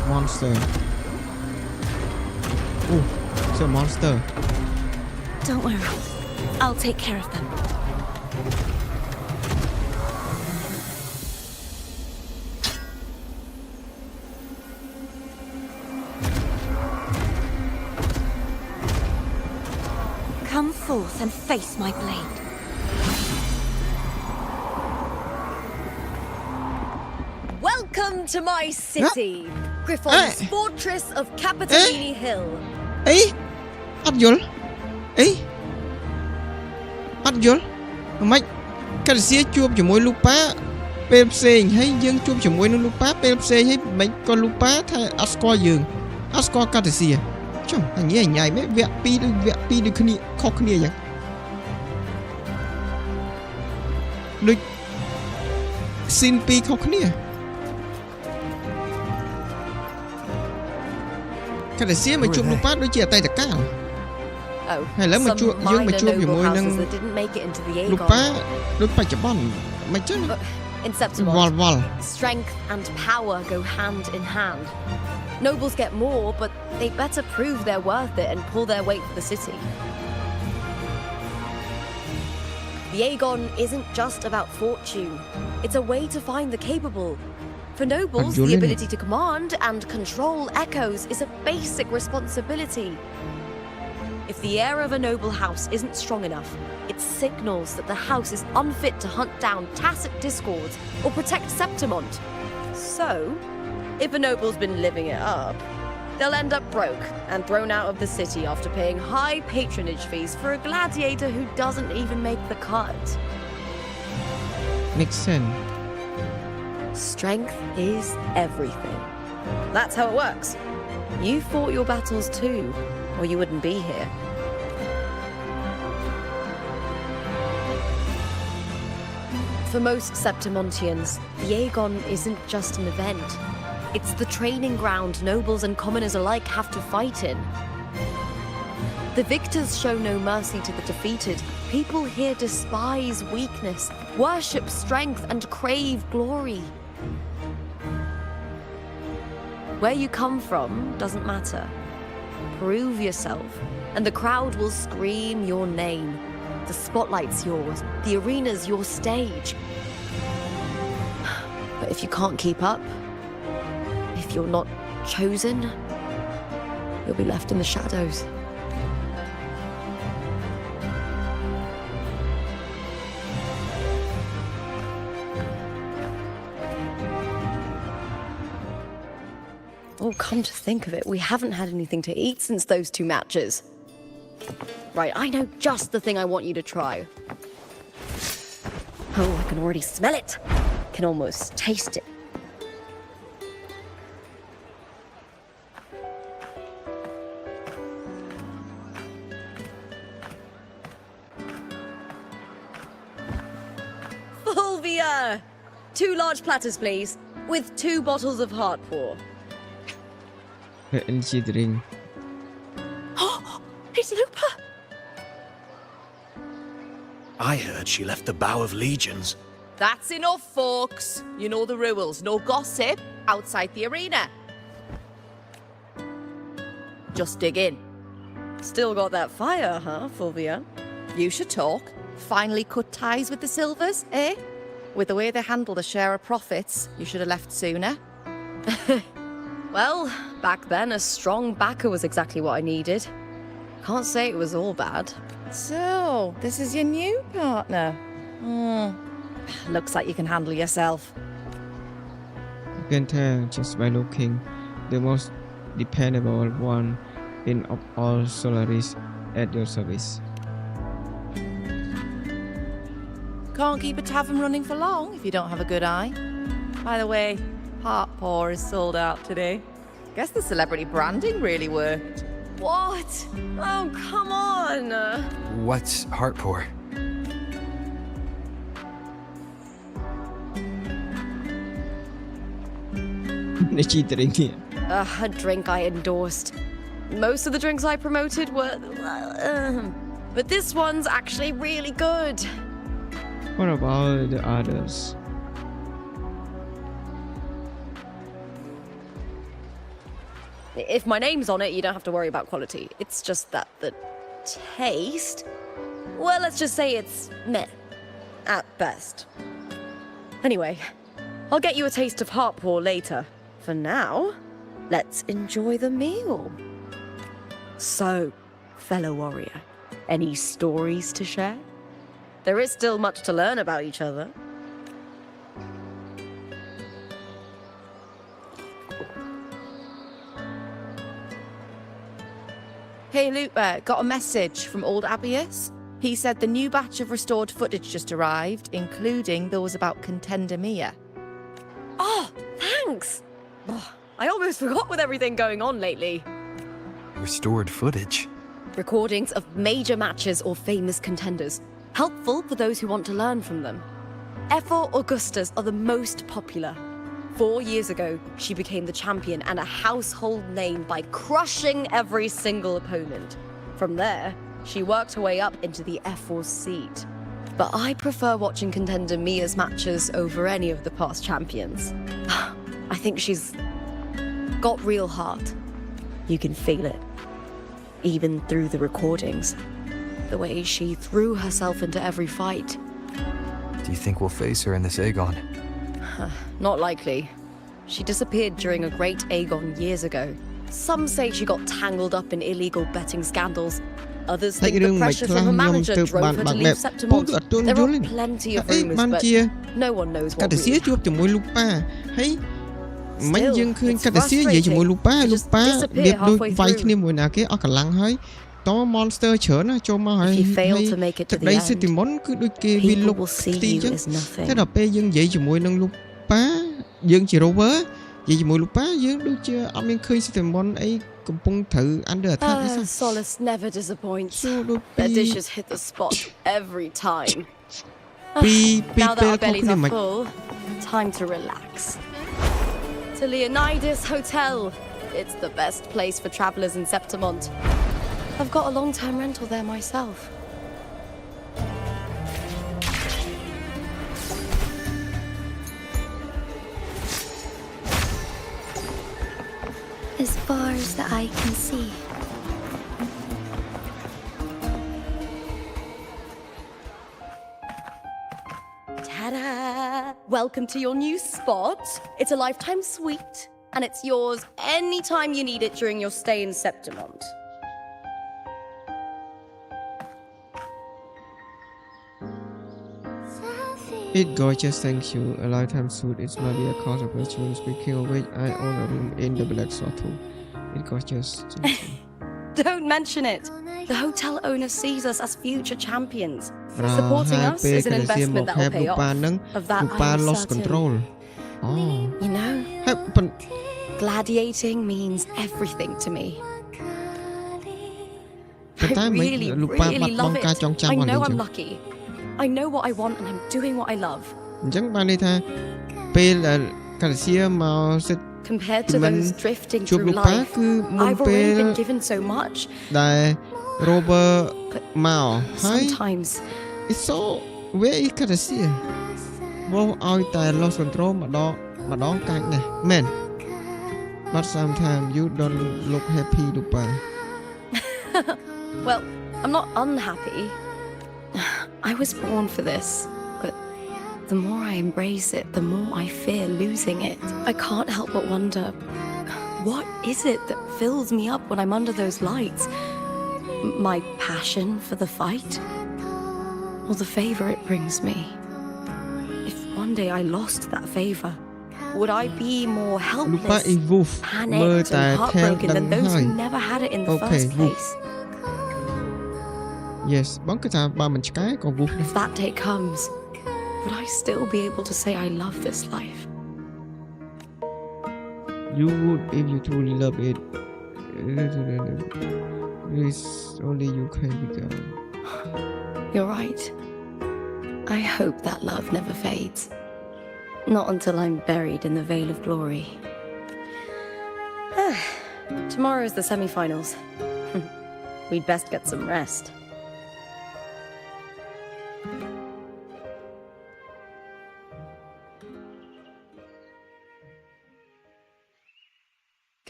Monster. Oh, it's a monster. Don't worry. I'll take care of them. Come forth and face my blade. Welcome to my city. Griffon's fortress of Cartethyia Hill. អីអត់យល់អីអត់យល់មិនកាត់សៀជួបជាមួយលូប៉ាពេលផ្សេងហើយយើងជួបជាមួយនឹងលូប៉ាពេលផ្សេងហើយមិនក៏លូប៉ាថាអត់ស្គាល់យើងអត់ស្គាល់កាត់សៀចុះអញញ៉ៃមែនវគ្គ2ដូចគ្នាខុសគ្នាអញ្ចឹងដូចស៊ីន2ខុសគ្នាកាត់សៀមកជួបលូប៉ាដូចជាអតីតកាល Oh, Hey, some minor noble houses that didn't make it into the Aegon. In Septimont, strength and power go hand in hand. Nobles get more, but they better prove they're worth it and pull their weight for the city. The Aegon isn't just about fortune. It's a way to find the capable. For nobles, the ability to command and control echoes is a basic responsibility. If the heir of a noble house isn't strong enough, it signals that the house is unfit to hunt down tacit discords or protect Septimont. So, if a noble's been living it up, they'll end up broke and thrown out of the city after paying high patronage fees for a gladiator who doesn't even make the cut. Makes sense. Strength is everything. That's how it works. You fought your battles too, or you wouldn't be here. For most Septimontians, the Aegon isn't just an event. It's the training ground nobles and commoners alike have to fight in. The victors show no mercy to the defeated. People here despise weakness, worship strength, and crave glory. Where you come from doesn't matter. Prove yourself, and the crowd will scream your name. The spotlight's yours, the arena's your stage. But if you can't keep up, if you're not chosen, you'll be left in the shadows. Oh, come to think of it, we haven't had anything to eat since those 2 matches. Right, I know just the thing I want you to try. Oh, I can already smell it. Can almost taste it. Fulvia! 2 large platters, please, with 2 bottles of Heartpour. Energy drink. It's Lupa! I heard she left the Bow of Legions. That's enough, folks. You know the rules. No gossip outside the arena. Just dig in. Still got that fire, huh, Fulvia? You should talk. Finally cut ties with the Silvers, eh? With the way they handle the share of profits, you should have left sooner. Well, back then a strong backer was exactly what I needed. Can't say it was all bad. So, this is your new partner. Looks like you can handle yourself. You can tell just by looking. The most dependable one in of all Solaris at your service. Can't keep a tavern running for long if you don't have a good eye. By the way, Heartpour is sold out today. Guess the celebrity branding really worked. What? Oh, come on! What's Heartpour? A drink I endorsed. Most of the drinks I promoted were... but this one's actually really good. What about the others? If my name's on it, you don't have to worry about quality. It's just that the taste... Well, let's just say it's meh. At best. Anyway, I'll get you a taste of Heartpour later. For now, let's enjoy the meal. So, fellow warrior, any stories to share? There is still much to learn about each other. Hey, Lupa, got a message from old Abius. He said the new batch of restored footage just arrived, including those about Cartethyia. Oh, thanks! Oh, I almost forgot with everything going on lately. Restored footage. Recordings of major matches or famous contenders. Helpful for those who want to learn from them. Ethel Augustas are the most popular. 4 years ago, she became the champion and a household name by crushing every single opponent. From there, she worked her way up into the F4 seat. But I prefer watching contender Mia's matches over any of the past champions. I think she's got real heart. You can feel it. Even through the recordings. The way she threw herself into every fight. Do you think we'll face her in this Aegon? Not likely. She disappeared during a great Aegon years ago. Some say she got tangled up in illegal betting scandals. Others think the pressure from her manager drove her to leave Septimont. There are plenty of rumors, but no one knows what really happened. Mấy dương khơi Cartethyia vậyជាមួយ Lupa លៀបដូចវាយគ្នាមួយណាគេអស់កម្លាំងហើយត monster ច្រើនណាចូលមកហើយទឹកដី Septimont គឺដូចគេវាលុកទីអញ្ចឹងតែដល់ពេលយើងនិយាយជាមួយនឹង Lupa យើងជា rover និយាយជាមួយ Lupa យើងដូចជាអត់មានឃើញ Septimont អីកំពុងត្រូវ under attack ទេសោះ Solace never disappoints. Their dishes hit the spot every time. Now that our bellies are full, time to relax. To Leonidas Hotel. It's the best place for travelers in Septimont. I've got a long-term rental there myself. As far as the eye can see. Ta-da! Welcome to your new spot. It's a lifetime suite, and it's yours anytime you need it during your stay in Septimont. It's gorgeous, thank you. A lifetime suit. It's my dear cause of virtue. Speaking of which, I own a room in the Black Saw too. It's gorgeous. Don't mention it. The hotel owner sees us as future champions. Supporting us is an investment that will pay off. Of that I am lost certain. control. Oh. You know, gladiating means everything to me. I really, really love it. I know I'm lucky. I know what I want and I'm doing what I love. អញ្ចឹងបានន័យថាពេលCartethyia មក Compared to those drifting through life, I've already been given so much. ដែល Robert មក Sometimes it's so very Cartethyia មកឲ្យតែ lost control ម្ដងកាច់ណាស់មែន But sometimes you don't look happy Lupa. Well, I'm not unhappy. I was born for this, but the more I embrace it, the more I fear losing it. I can't help but wonder, what is it that fills me up when I'm under those lights? My passion for the fight? Or the favor it brings me? If one day I lost that favor, would I be more helpless, panicked and heartbroken than those who never had it in the first place? Yes, បងគិតថាបើមិនឆ្កែក៏ Wolf. If that day comes, would I still be able to say I love this life? You would if you truly love it. It's only you can become. You're right. I hope that love never fades. Not until I'm buried in the veil of glory. Tomorrow is the semi-finals. We'd best get some rest.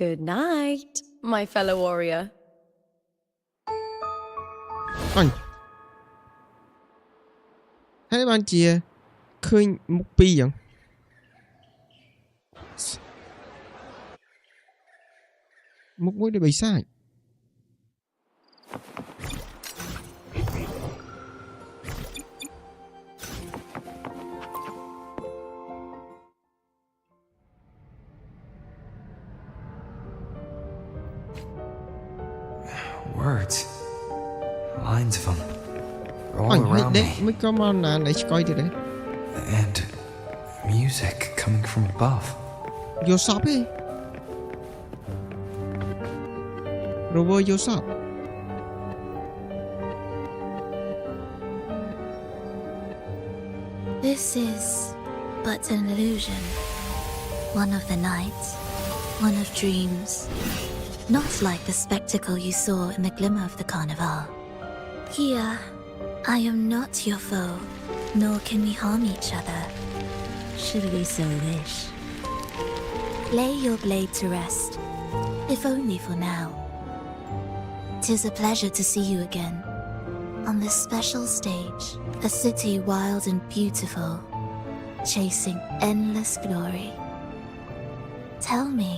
Good night, my fellow warrior. អញហើយបានជាឃើញមុខពីរអញ្ចឹងមុខមួយដូចបិសាច Word. lines of them. They're all around me. And music coming from above. Vô shop đi. Rover vô shop. This is but an illusion. One of the nights, one of dreams. Not like the spectacle you saw in the glimmer of the carnival. Here, I am not your foe, nor can we harm each other, should we so wish. Lay your blade to rest, if only for now. 'Tis a pleasure to see you again, on this special stage, a city wild and beautiful, chasing endless glory. Tell me,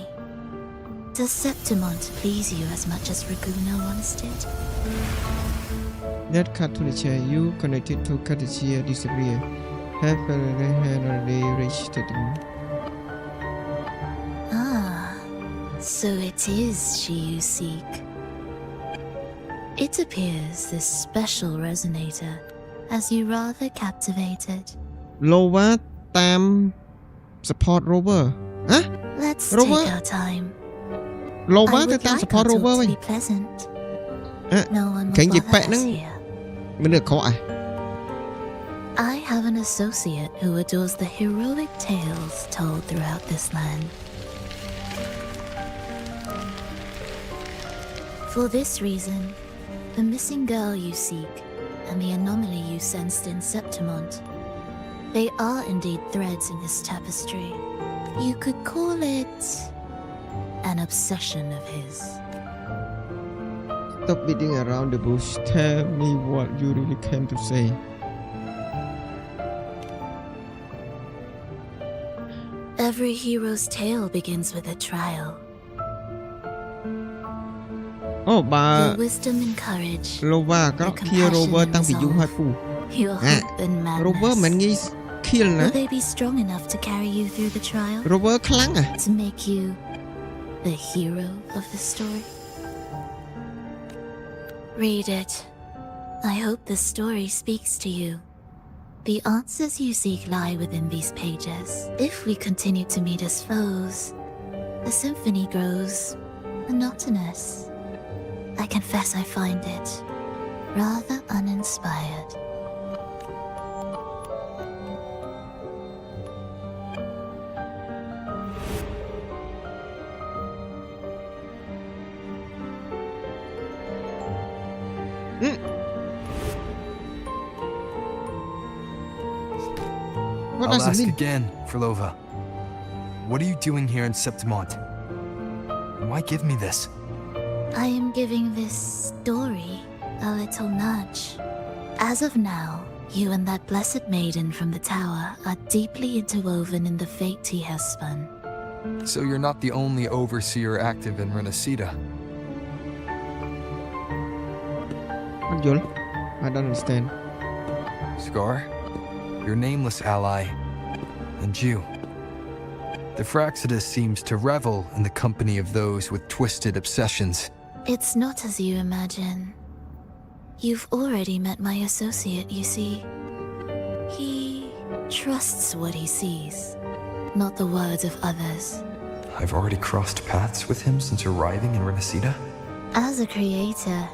does Septimont please you as much as Ragusa once did? That Cartethyia you connected to Cartethyia disappear. Have already reached them. Ah, so it is she you seek. It appears this special resonator has you rather captivated. Lova tam support rover. Huh? Let's Rover? take our time. Lova I tới would tam like support our talk rover to vậy. be pleasant. No one Cái will gì bother bạn us nó here. mình được khó à? I have an associate who adores the heroic tales told throughout this land. For this reason, the missing girl you seek and the anomaly you sensed in Septimont, they are indeed threads in this tapestry. You could call it an obsession of his. Stop beating around the bush. Tell me what you really came to say. Every hero's tale begins with a trial. Oh, bà Your wisdom and courage, Lova có your kia compassion rover and tăng bị du hai resolve, phù. your hope and Rover madness. mình nghĩ kill nè. Will they be strong enough to carry you through the trial? Rover khá lắm à. To make you the hero of the story? Read it. I hope the story speaks to you. The answers you seek lie within these pages. If we continue to meet as foes, the symphony grows monotonous. I confess I find it rather uninspired. What I'll does it ask mean? again, Frolova. What are you doing here in Septimont? Why give me this? I am giving this story a little nudge. As of now, you and that blessed maiden from the tower are deeply interwoven in the fate he has spun. So you're not the only overseer active in Renacida. What, Yul? I don't understand. Scar, your nameless ally, and you. The Fraxidus seems to revel in the company of those with twisted obsessions. It's not as you imagine. You've already met my associate, you see. He trusts what he sees, not the words of others. I've already crossed paths with him since arriving in Renacida. As a creator,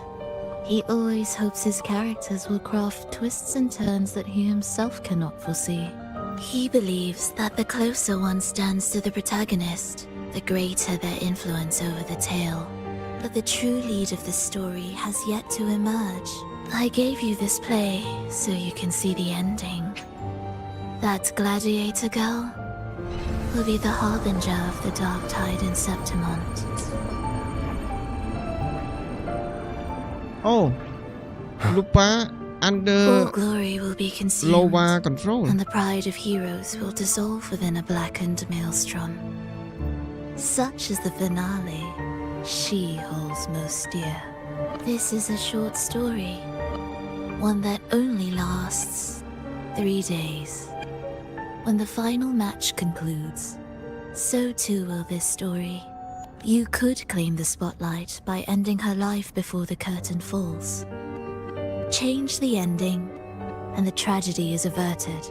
he always hopes his characters will craft twists and turns that he himself cannot foresee. He believes that the closer one stands to the protagonist, the greater their influence over the tale. But the true lead of the story has yet to emerge. I gave you this play so you can see the ending. That gladiator girl will be the harbinger of the dark tide in Septimont. Oh, Lupa under All glory will be consumed, Lova control. and the pride of heroes will dissolve within a blackened maelstrom. Such is the finale she holds most dear. This is a short story, one that only lasts 3 days. When the final match concludes, so too will this story. You could claim the spotlight by ending her life before the curtain falls. change the ending, and the tragedy is averted.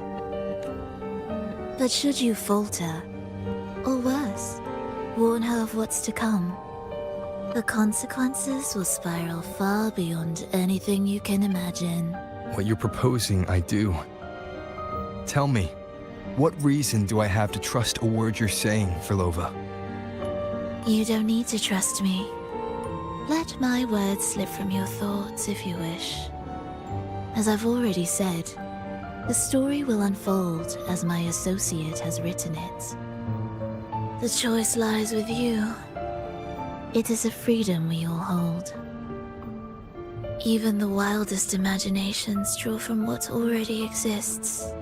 But should you falter, or worse, warn her of what's to come, the consequences will spiral far beyond anything you can imagine. What you're proposing, I do. Tell me, what reason do I have to trust a word you're saying, Firlova? You don't need to trust me. Let my words slip from your thoughts if you wish. As I've already said, the story will unfold as my associate has written it. The choice lies with you. It is a freedom we all hold. Even the wildest imaginations draw from what already exists.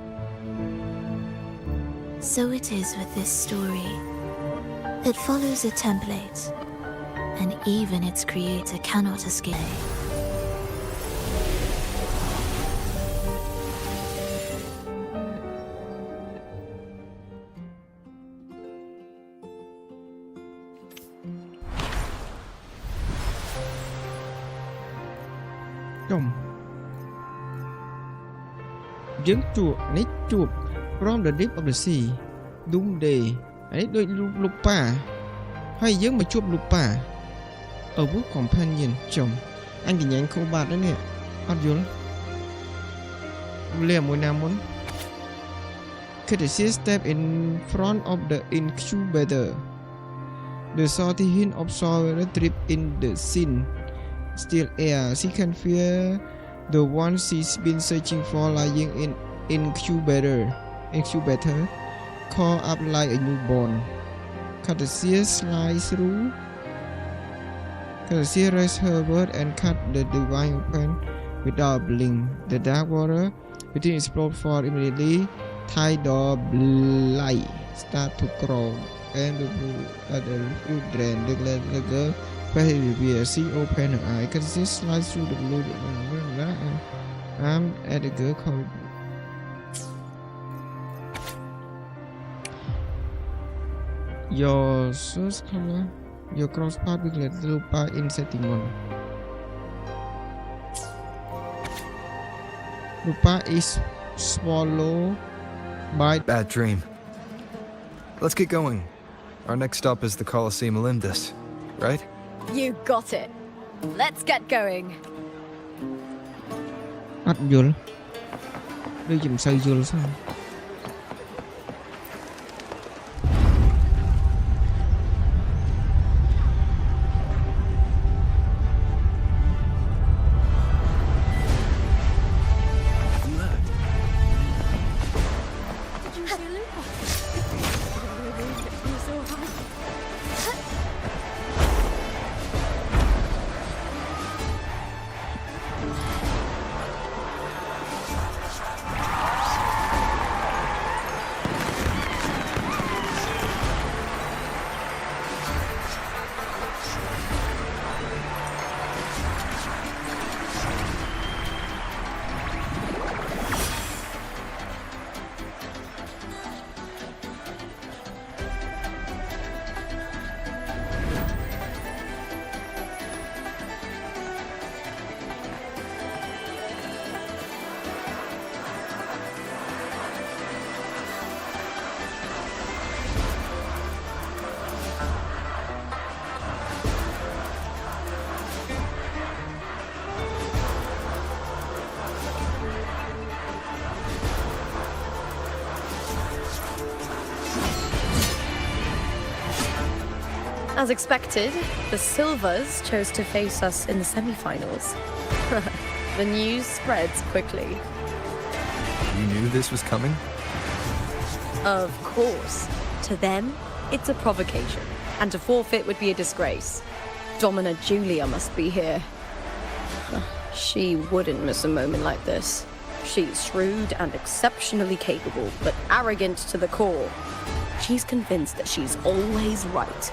So it is with this story. It follows a template, and even its creator cannot escape.យើងជួបនេះជួប From the Deep of the Sea Doomsday នេះដូចលោកប៉ាហើយយើងមកជួបលោកប៉ា A Wood Companion ចំអញកញ្ញាខូបាត់ហ្នឹងនេះអត់យល់លាមួយណាមុន Cartethyia step in front of the incubator. The salty hint of soil drip in the thin still air. She can feel the one she's been searching for lying in incubator call up like a newborn. Cartethyia slides through. Cartethyia raised her word and cut the divine open without blink. The dark water within explode for immediately. Tidal light start to grow and the blue drain the girl persevere. She opened her eye. Cartethyia slides through the blue arm at the girl called your source color, your cross path with little part in setting one. Lupa is swallowed by bad dream. Let's get going. Our next stop is the Colosseum Olympus, right? You got it. Let's get going. អត់យល់ដូចជាមិនសូវយល់សោះ As expected, the Silvers chose to face us in the semi-finals. The news spreads quickly. You knew this was coming? Of course. To them, it's a provocation, and to forfeit would be a disgrace. Domina Julia must be here. She wouldn't miss a moment like this. She's shrewd and exceptionally capable, but arrogant to the core. She's convinced that she's always right.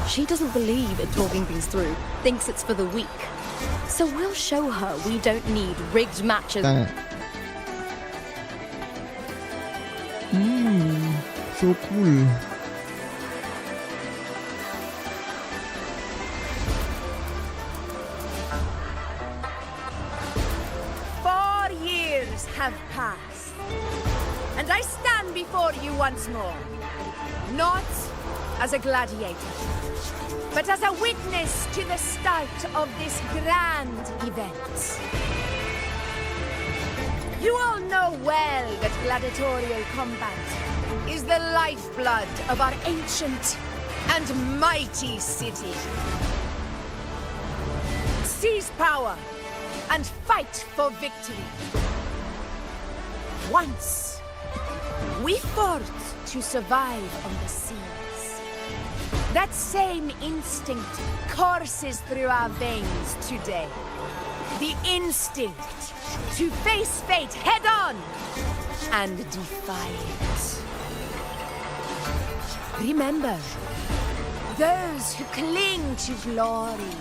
She doesn't believe in talking things through, thinks it's for the weak. So we'll show her we don't need rigged matches. So cool. have passed, and I stand before you once more, not as a gladiator, but as a witness to the start of this grand event. You all know well that gladiatorial combat is the lifeblood of our ancient and mighty city. Seize power and fight for victory. Once, we fought to survive on the seas. That same instinct courses through our veins today. The instinct to face fate head-on and defy it. Remember, those who cling to glory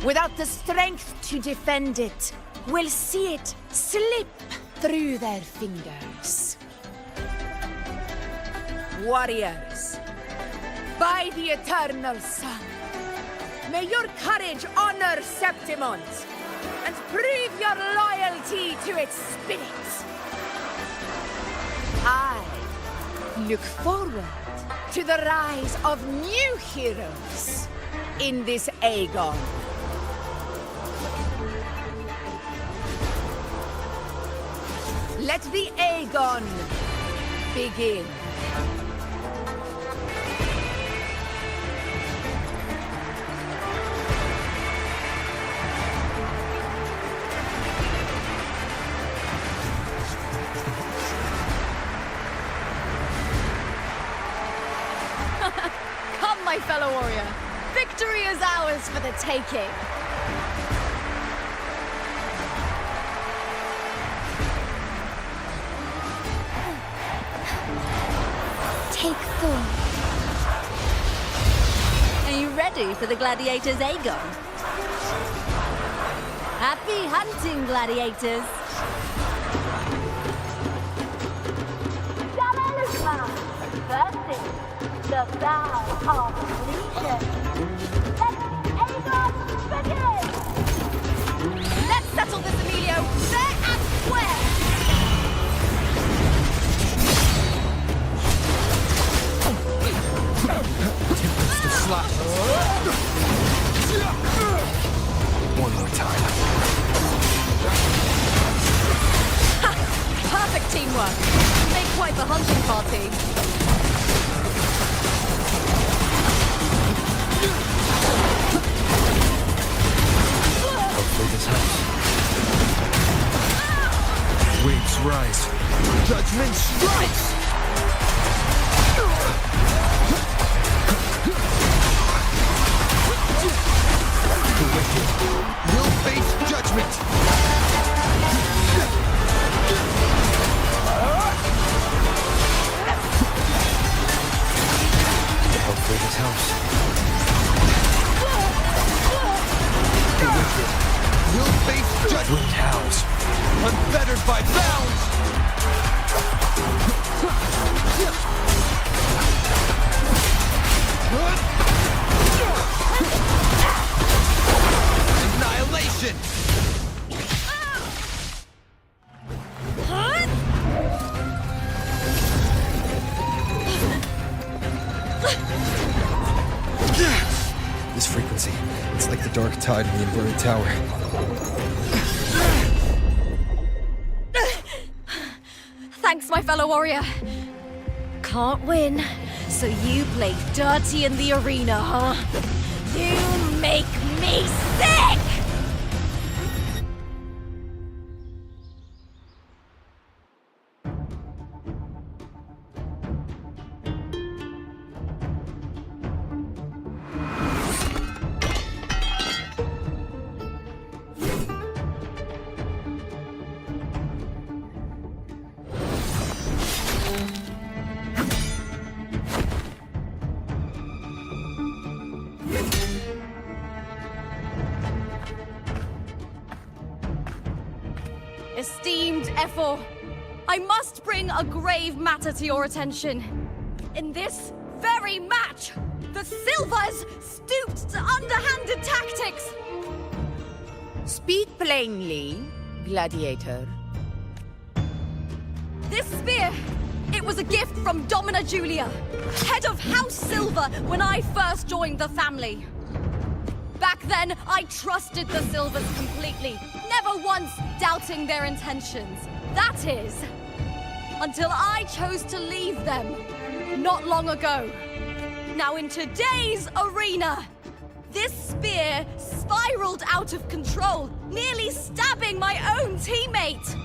without the strength to defend it will see it slip through their fingers. Warriors, by the eternal sun, may your courage honor Septimont and prove your loyalty to its spirit. I look forward to the rise of new heroes in this Aegon. Let the Aegon begin. Come, my fellow warrior. Victory is ours for the taking. Take 4. Are you ready for the gladiators, Aegon? Happy hunting, gladiators! Versus the Bow of Legion. Let Aegon begin! Let's settle this, Emilio, fair and square! One more time. Ha! Perfect teamwork. Make quite the hunting party. Hopefully this helps. Waves rise. Judgment strikes! The wicked will face judgment! Hopefully this helps. The wicked will face judgment! House, unfettered by annihilation! This frequency, it's like the dark tide in the inverted tower. Thanks, my fellow warrior. Can't win, so you play dirty in the arena, huh? You make me sick! Esteemed Ephor, I must bring a grave matter to your attention. In this very match, the Silvers stooped to underhanded tactics. Speak plainly, gladiator. This spear, it was a gift from Domina Julia, head of House Silver, when I first joined the family. Back then, I trusted the Silvers completely, never once doubting their intentions. That is, until I chose to leave them, not long ago. Now in today's arena, this spear spiraled out of control, nearly stabbing my own teammate.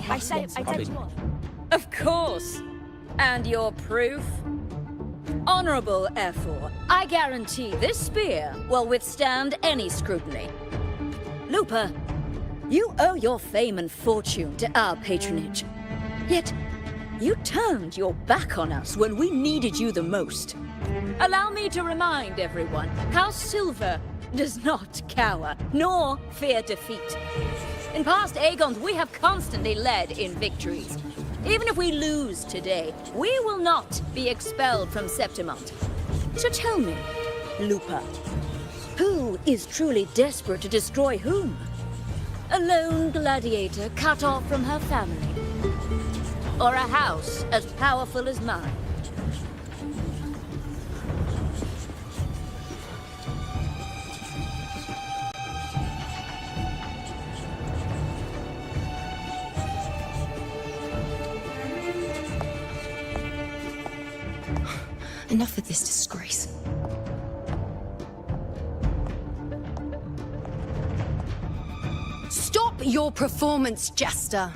I said you on. Of course. And your proof? Honorable F4, I guarantee this spear will withstand any scrutiny. Lupa, you owe your fame and fortune to our patronage. Yet, you turned your back on us when we needed you the most. Allow me to remind everyone, House Silver does not cower, nor fear defeat. In past Aegons, we have constantly led in victories. Even if we lose today, we will not be expelled from Septimont. So tell me, Lupa, who is truly desperate to destroy whom? A lone gladiator cut off from her family? Or a house as powerful as mine? Enough of this disgrace. Stop your performance, Jester.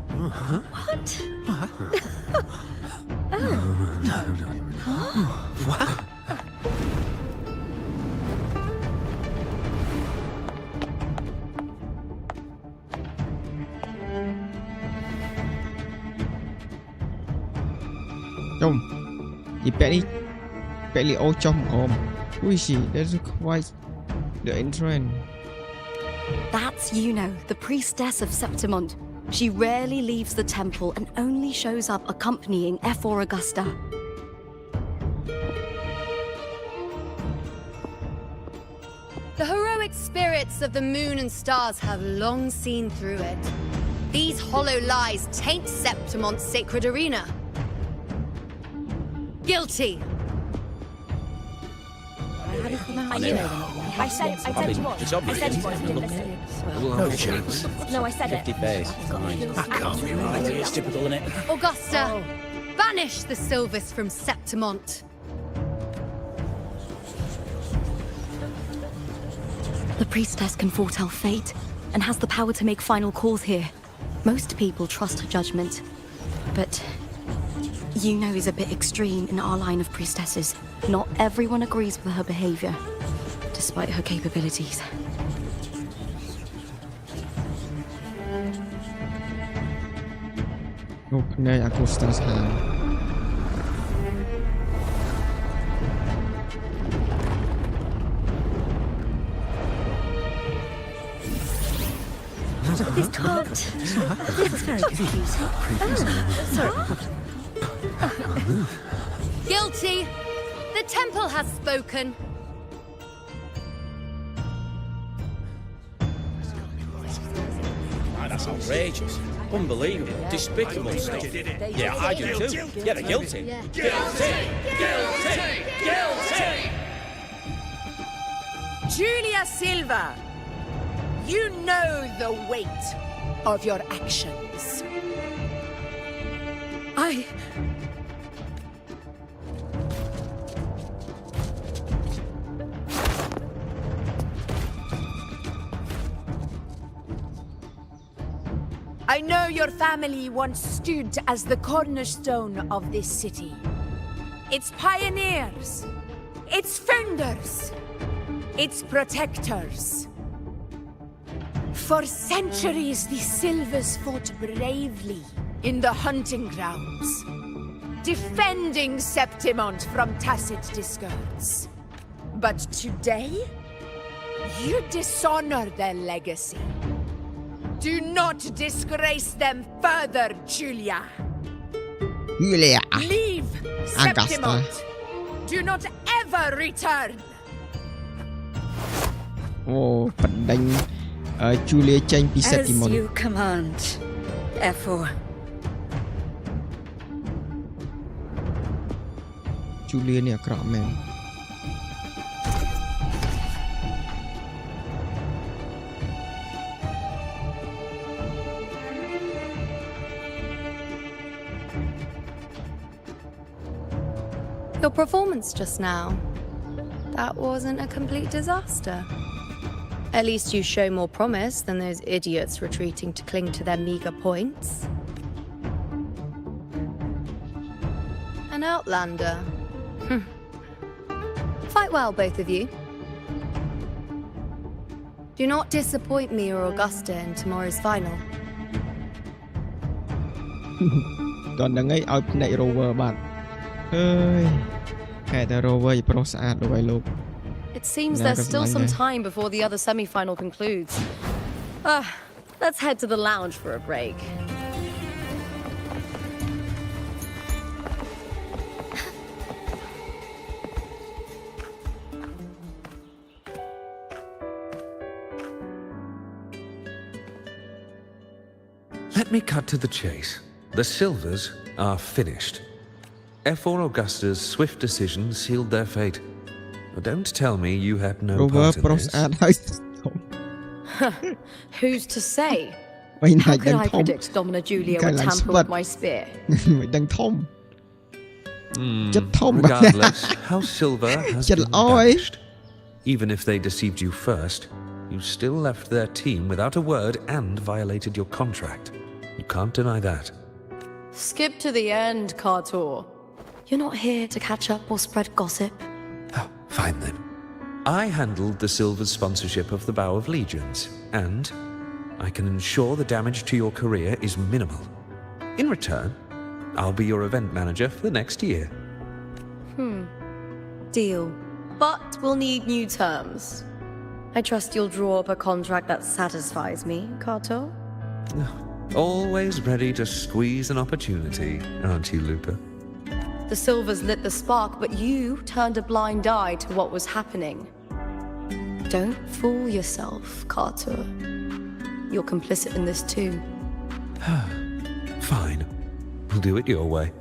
What? Chồng dịp bé đi ô trong ôm. Ui xì, that's quite the entrance. That's Yuno, the priestess of Septimont. She rarely leaves the temple and only shows up accompanying F4 Augusta. The heroic spirits of the moon and stars have long seen through it. These hollow lies taint Septimont's sacred arena. Guilty. I said you on. It's obvious. I said you on. No chance. No, I said it. 50 base. That can't be right. It's typical, isn't it? Augusta, banish the Silvers from Septimont. The priestess can foretell fate and has the power to make final calls here. Most people trust her judgment, but Yuno is a bit extreme in our line of priestesses. Not everyone agrees with her behavior, despite her capabilities. Open Augusta's hand. This can't. This is very confusing. Sorry. Guilty. The temple has spoken. That's outrageous. Unbelievable. Despicable stuff. Yeah, I do too. Yeah, they're guilty. Guilty! Guilty! Guilty! Julia Silva, you know the weight of your actions. I know your family once stood as the cornerstone of this city. Its pioneers, its founders, its protectors. For centuries, the Silvers fought bravely in the hunting grounds, defending Septimont from tacit discords. But today, you dishonor their legacy. Do not disgrace them further, Julia. Leave Septimont. Do not ever return. Oh, pandang Julia change pi As Septimont. you command, F4. Julia នេះអាក្រក់មែន Your performance just now. That wasn't a complete disaster. At least you show more promise than those idiots retreating to cling to their meager points. An outlander. Fight well, both of you. Do not disappoint me or Augusta in tomorrow's final. គាត់នឹងឲ្យភ្នែក Rover បាទអើយខែតែ Rover ប្រុសស្អាតដូចឲ្យលោក It seems there's still some time before the other semi-final concludes. Let's head to the lounge for a break. Let me cut to the chase. The Silvers are finished. F4 Augusta's swift decision sealed their fate. Don't tell me you had no part in this. Who's to say? How could I predict Domina Julia would tamper with my spear? Regardless, House Silver has been banished. Even if they deceived you first, you still left their team without a word and violated your contract. You can't deny that. Skip to the end, Cartor. You're not here to catch up or spread gossip. Oh, fine then. I handled the Silver's sponsorship of the Bow of Legions, and I can ensure the damage to your career is minimal. In return, I'll be your event manager for the next year. Deal. But we'll need new terms. I trust you'll draw up a contract that satisfies me, Cartor? Always ready to squeeze an opportunity, aren't you, Lupa? The Silvers lit the spark, but you turned a blind eye to what was happening. Don't fool yourself, Carter. You're complicit in this too. Fine. We'll do it your way.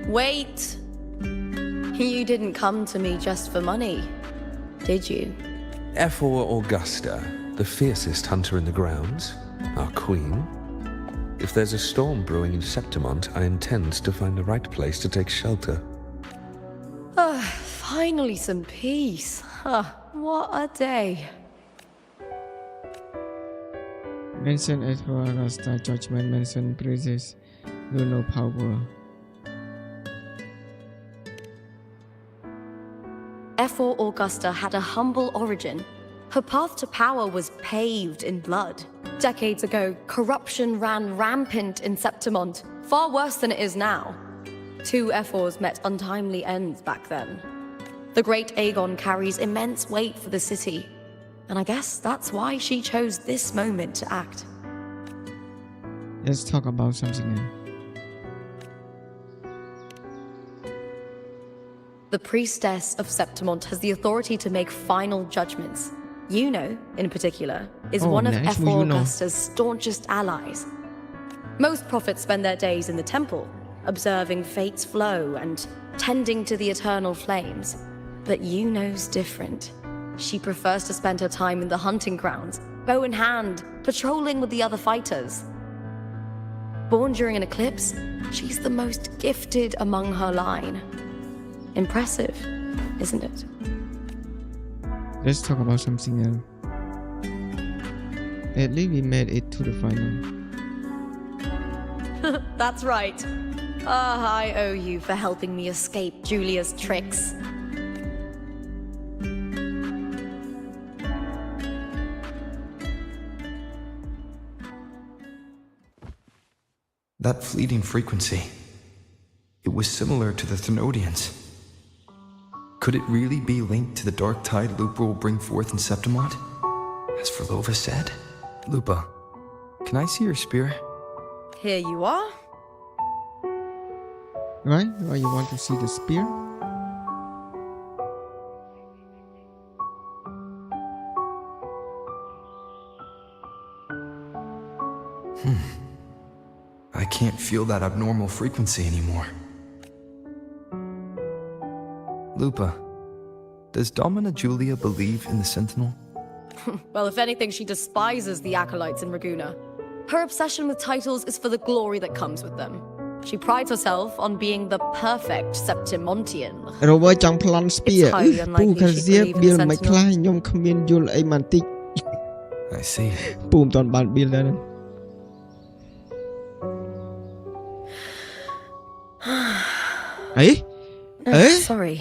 Wait! You didn't come to me just for money, did you? F4 Augusta, the fiercest hunter in the grounds, our queen. If there's a storm brewing in Septimont, I intend to find the right place to take shelter. Finally some peace. What a day. Mention as for Augusta judgment, mention praises, no power. F4 Augusta had a humble origin. Her path to power was paved in blood. Decades ago, corruption ran rampant in Septimont, far worse than it is now. Two F4s met untimely ends back then. The great Aegon carries immense weight for the city, and I guess that's why she chose this moment to act. Let's talk about something else. The priestess of Septimont has the authority to make final judgments. Yuno, in particular, is one of F4 Augusta's staunchest allies. Most prophets spend their days in the temple, observing fate's flow and tending to the eternal flames. But Yuno's different. She prefers to spend her time in the hunting grounds, bow in hand, patrolling with the other fighters. Born during an eclipse, she's the most gifted among her line. Impressive, isn't it? Let's talk about something else. At least we made it to the final. That's right. I owe you for helping me escape Julia's tricks. That fleeting frequency, it was similar to the Thenodians. Could it really be linked to the dark tide Lupa will bring forth in Septimont? As Verlova said? Lupa, can I see your spear? Here you are. Right? Why you want to see the spear? I can't feel that abnormal frequency anymore. Lupa, does Domina Julia believe in the Sentinel? Well, if anything, she despises the acolytes in Raguna. Her obsession with titles is for the glory that comes with them. She prides herself on being the perfect Septimontian. Robert ចង់ប្លន់ស្ពាពូ Cartethyia បៀលមិនខ្លះខ្ញុំគ្មានយល់អីមិនតិច I see. ពូមិនតាន់បានបៀលដែរហ្នឹង Sorry.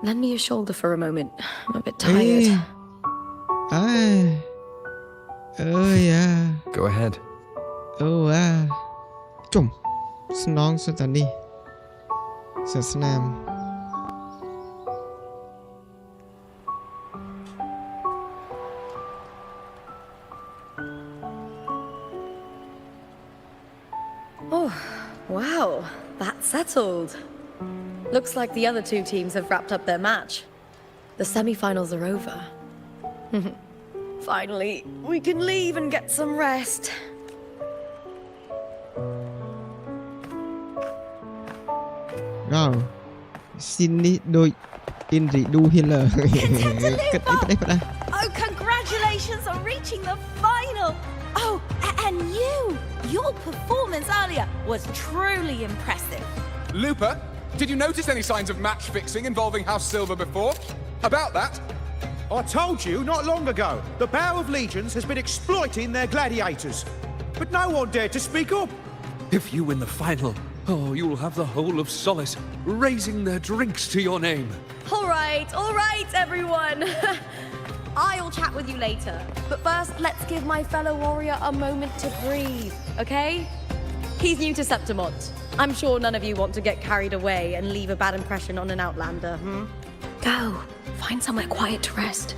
Lend me your shoulder for a moment. I'm a bit tired. Yeah. Go ahead. Chum. ស្នងសិតនេះសាសនា Oh, wow. That's settled. Looks like the other two teams have wrapped up their match. The semi-finals are over. Finally, we can leave and get some rest. Wow. Sini đôi Inri du healer. Oh, congratulations on reaching the final. Oh, and your performance earlier was truly impressive. Lupa, did you notice any signs of match fixing involving House Silver before? About that? I told you not long ago, the Bow of Legions has been exploiting their gladiators. But no one dared to speak up. If you win the final, you'll have the whole of Solace raising their drinks to your name. All right, everyone. I'll chat with you later. But first, let's give my fellow warrior a moment to breathe, okay? He's new to Septimont. I'm sure none of you want to get carried away and leave a bad impression on an outlander, Go. Find somewhere quiet to rest.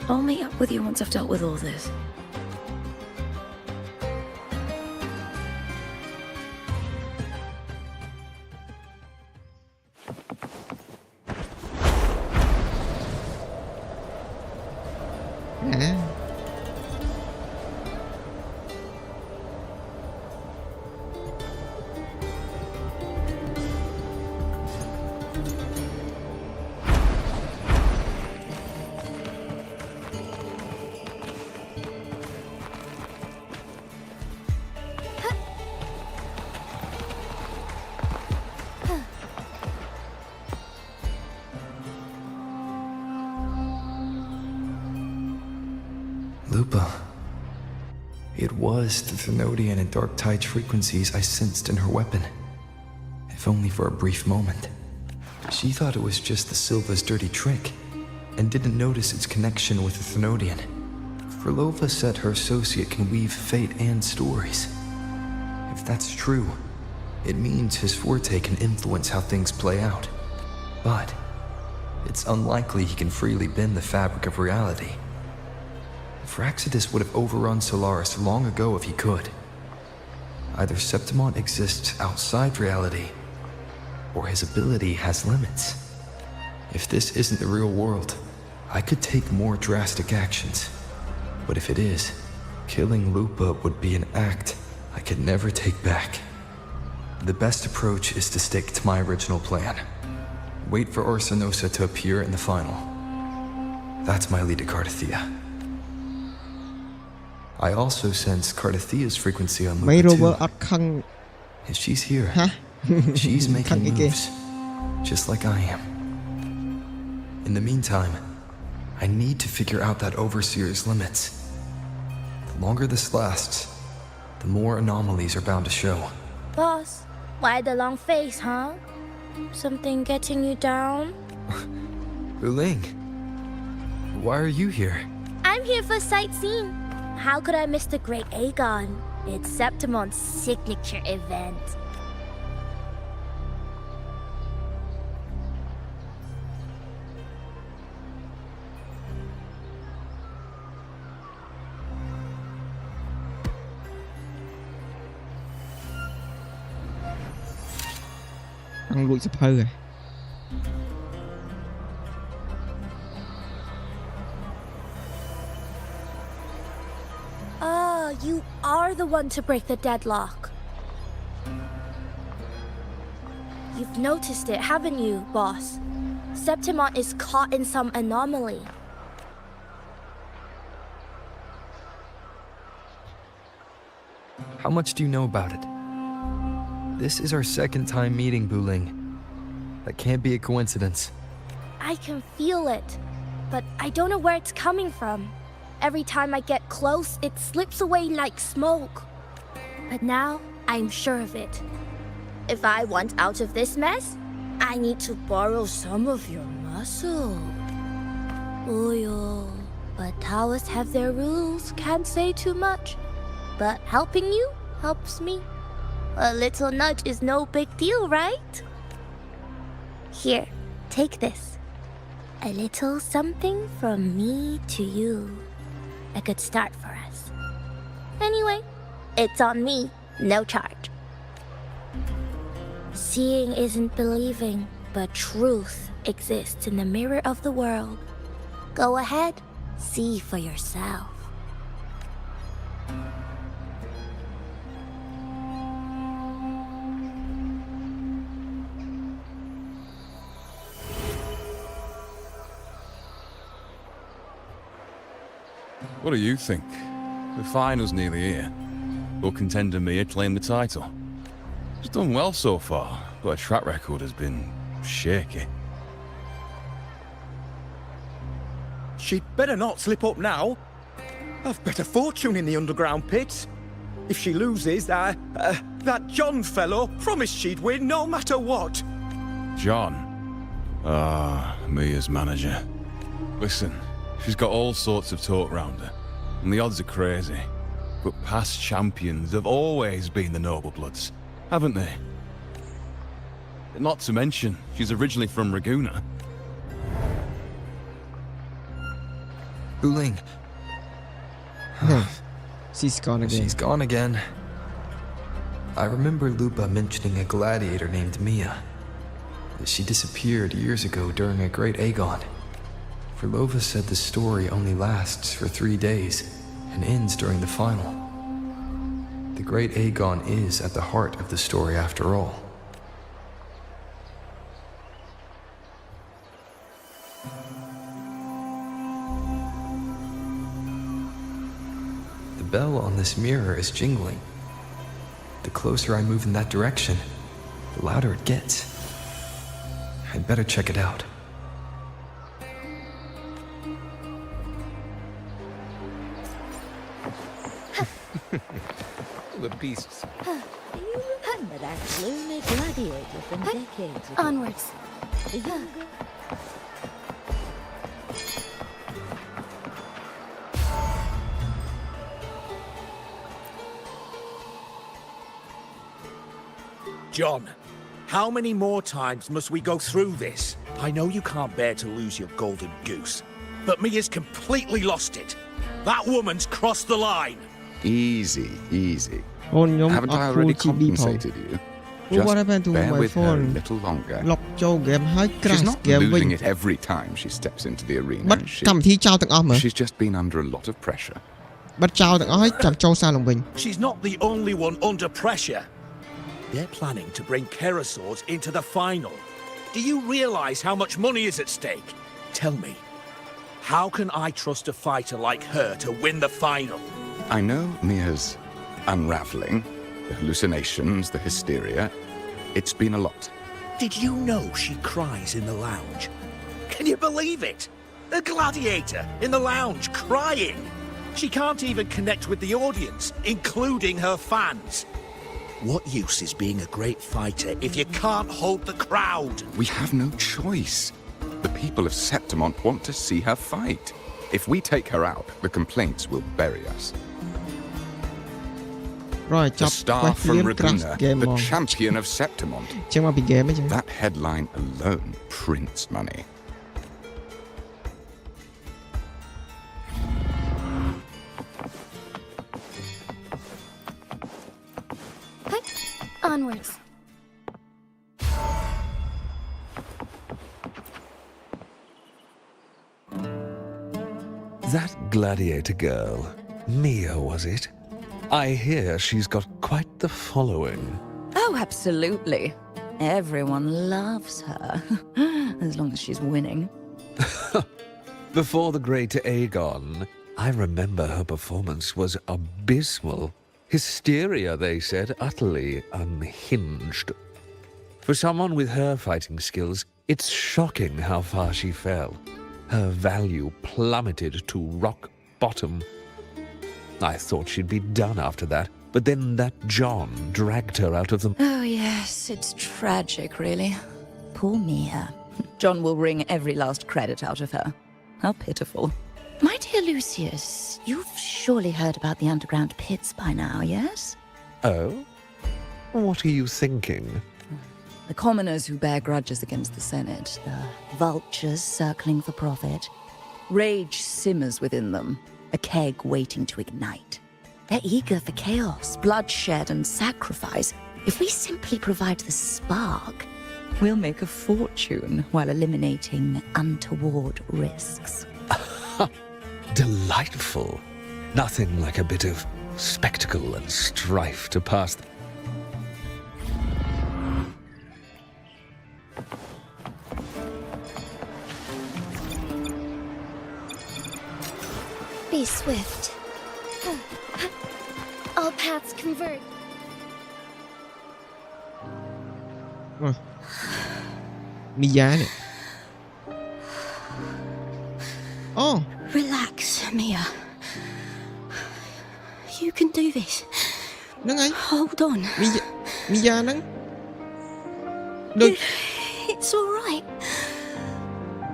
I'll meet up with you once I've dealt with all this. Lupa. It was the Thenodian and Dark Tide's frequencies I sensed in her weapon. If only for a brief moment. She thought it was just the Silva's dirty trick, and didn't notice its connection with the Thenodian. Frolova said her associate can weave fate and stories. If that's true, it means his forte can influence how things play out. But it's unlikely he can freely bend the fabric of reality. Fraxidus would have overrun Solaris long ago if he could. Either Septimont exists outside reality, or his ability has limits. If this isn't the real world, I could take more drastic actions. But if it is, killing Lupa would be an act I could never take back. The best approach is to stick to my original plan. Wait for Arsenosa to appear in the final. That's my lead to Cartethyia. I also sense Cartethia's frequency on Lupa too. If she's here, she's making moves, just like I am. In the meantime, I need to figure out that Overseer's limits. The longer this lasts, the more anomalies are bound to show. Boss, why the long face, huh? Something getting you down? Wuthering, why are you here? I'm here for sightseeing. How could I miss the Great Aegon? It's Septimont's signature event. Ăn lụi sập hơi rồi. you are the one to break the deadlock. You've noticed it, haven't you, boss? Septimont is caught in some anomaly. How much do you know about it? This is our second time meeting, Wuthering. That can't be a coincidence. I can feel it, but I don't know where it's coming from. Every time I get close, it slips away like smoke. But now, I'm sure of it. If I want out of this mess, I need to borrow some of your muscle. Oil. But Taoists have their rules, can't say too much. But helping you helps me. A little nudge is no big deal, right? Here, take this. A little something from me to you. A good start for us. Anyway, it's on me, no charge. Seeing isn't believing, but truth exists in the mirror of the world. Go ahead, see for yourself. What do you think? The final's nearly here. Will contender Mia claim the title? She's done well so far, but her track record has been shaky. She'd better not slip up now. I've bet a fortune in the underground pits. If she loses, that John fellow promised she'd win no matter what. John? Mia's manager. Listen, she's got all sorts of talk round her, and the odds are crazy. But past champions have always been the noble bloods, haven't they? Not to mention, she's originally from Raguna. Wuthering. No, she's gone again. She's gone again. I remember Lupa mentioning a gladiator named Mia. She disappeared years ago during a great Aegon. Verlova said the story only lasts for 3 days and ends during the final. The great Aegon is at the heart of the story after all. The bell on this mirror is jingling. The closer I move in that direction, the louder it gets. I'd better check it out. The beasts. You remember that gloomy gladiator from decades ago? Onwards. The younger... John, how many more times must we go through this? I know you can't bear to lose your golden goose, but Mia's completely lost it. That woman's crossed the line. Easy, easy. Haven't Haven't I already compensated you? Just bear with her a little longer. She's not losing it every time she steps into the arena. She's just been under a lot of pressure. She's not the only one under pressure. They're planning to bring Kerasaurs into the final. Do you realize how much money is at stake? Tell me, how can I trust a fighter like her to win the final? I know Mia's unraveling, the hallucinations, the hysteria. It's been a lot. Did you know she cries in the lounge? Can you believe it? A gladiator in the lounge crying. She can't even connect with the audience, including her fans. What use is being a great fighter if you can't hold the crowd? We have no choice. The people of Septimont want to see her fight. If we take her out, the complaints will bury us. Right, the star from Raguna, the champion of Septimont. That headline alone prints money. Onwards. That gladiator girl, Mia, was it? I hear she's got quite the following. Oh, absolutely. Everyone loves her, as long as she's winning. Before the great Aegon, I remember her performance was abysmal. Hysteria, they said, utterly unhinged. For someone with her fighting skills, it's shocking how far she fell. Her value plummeted to rock bottom. I thought she'd be done after that, but then that John dragged her out of the... Oh, yes, it's tragic, really. Poor Mia. John will wring every last credit out of her. How pitiful. My dear Lucius, you've surely heard about the underground pits by now, yes? Oh? What are you thinking? The commoners who bear grudges against the Senate, the vultures circling for profit. Rage simmers within them, a keg waiting to ignite. They're eager for chaos, bloodshed, and sacrifice. If we simply provide the spark, we'll make a fortune while eliminating untoward risks. Delightful. Nothing like a bit of spectacle and strife to pass. Be swift. All paths converge. Mia nè. Oh. Relax, Mia. You can do this. Nâng ấy. Hold on. Mia nâng. Đôi. It's all right.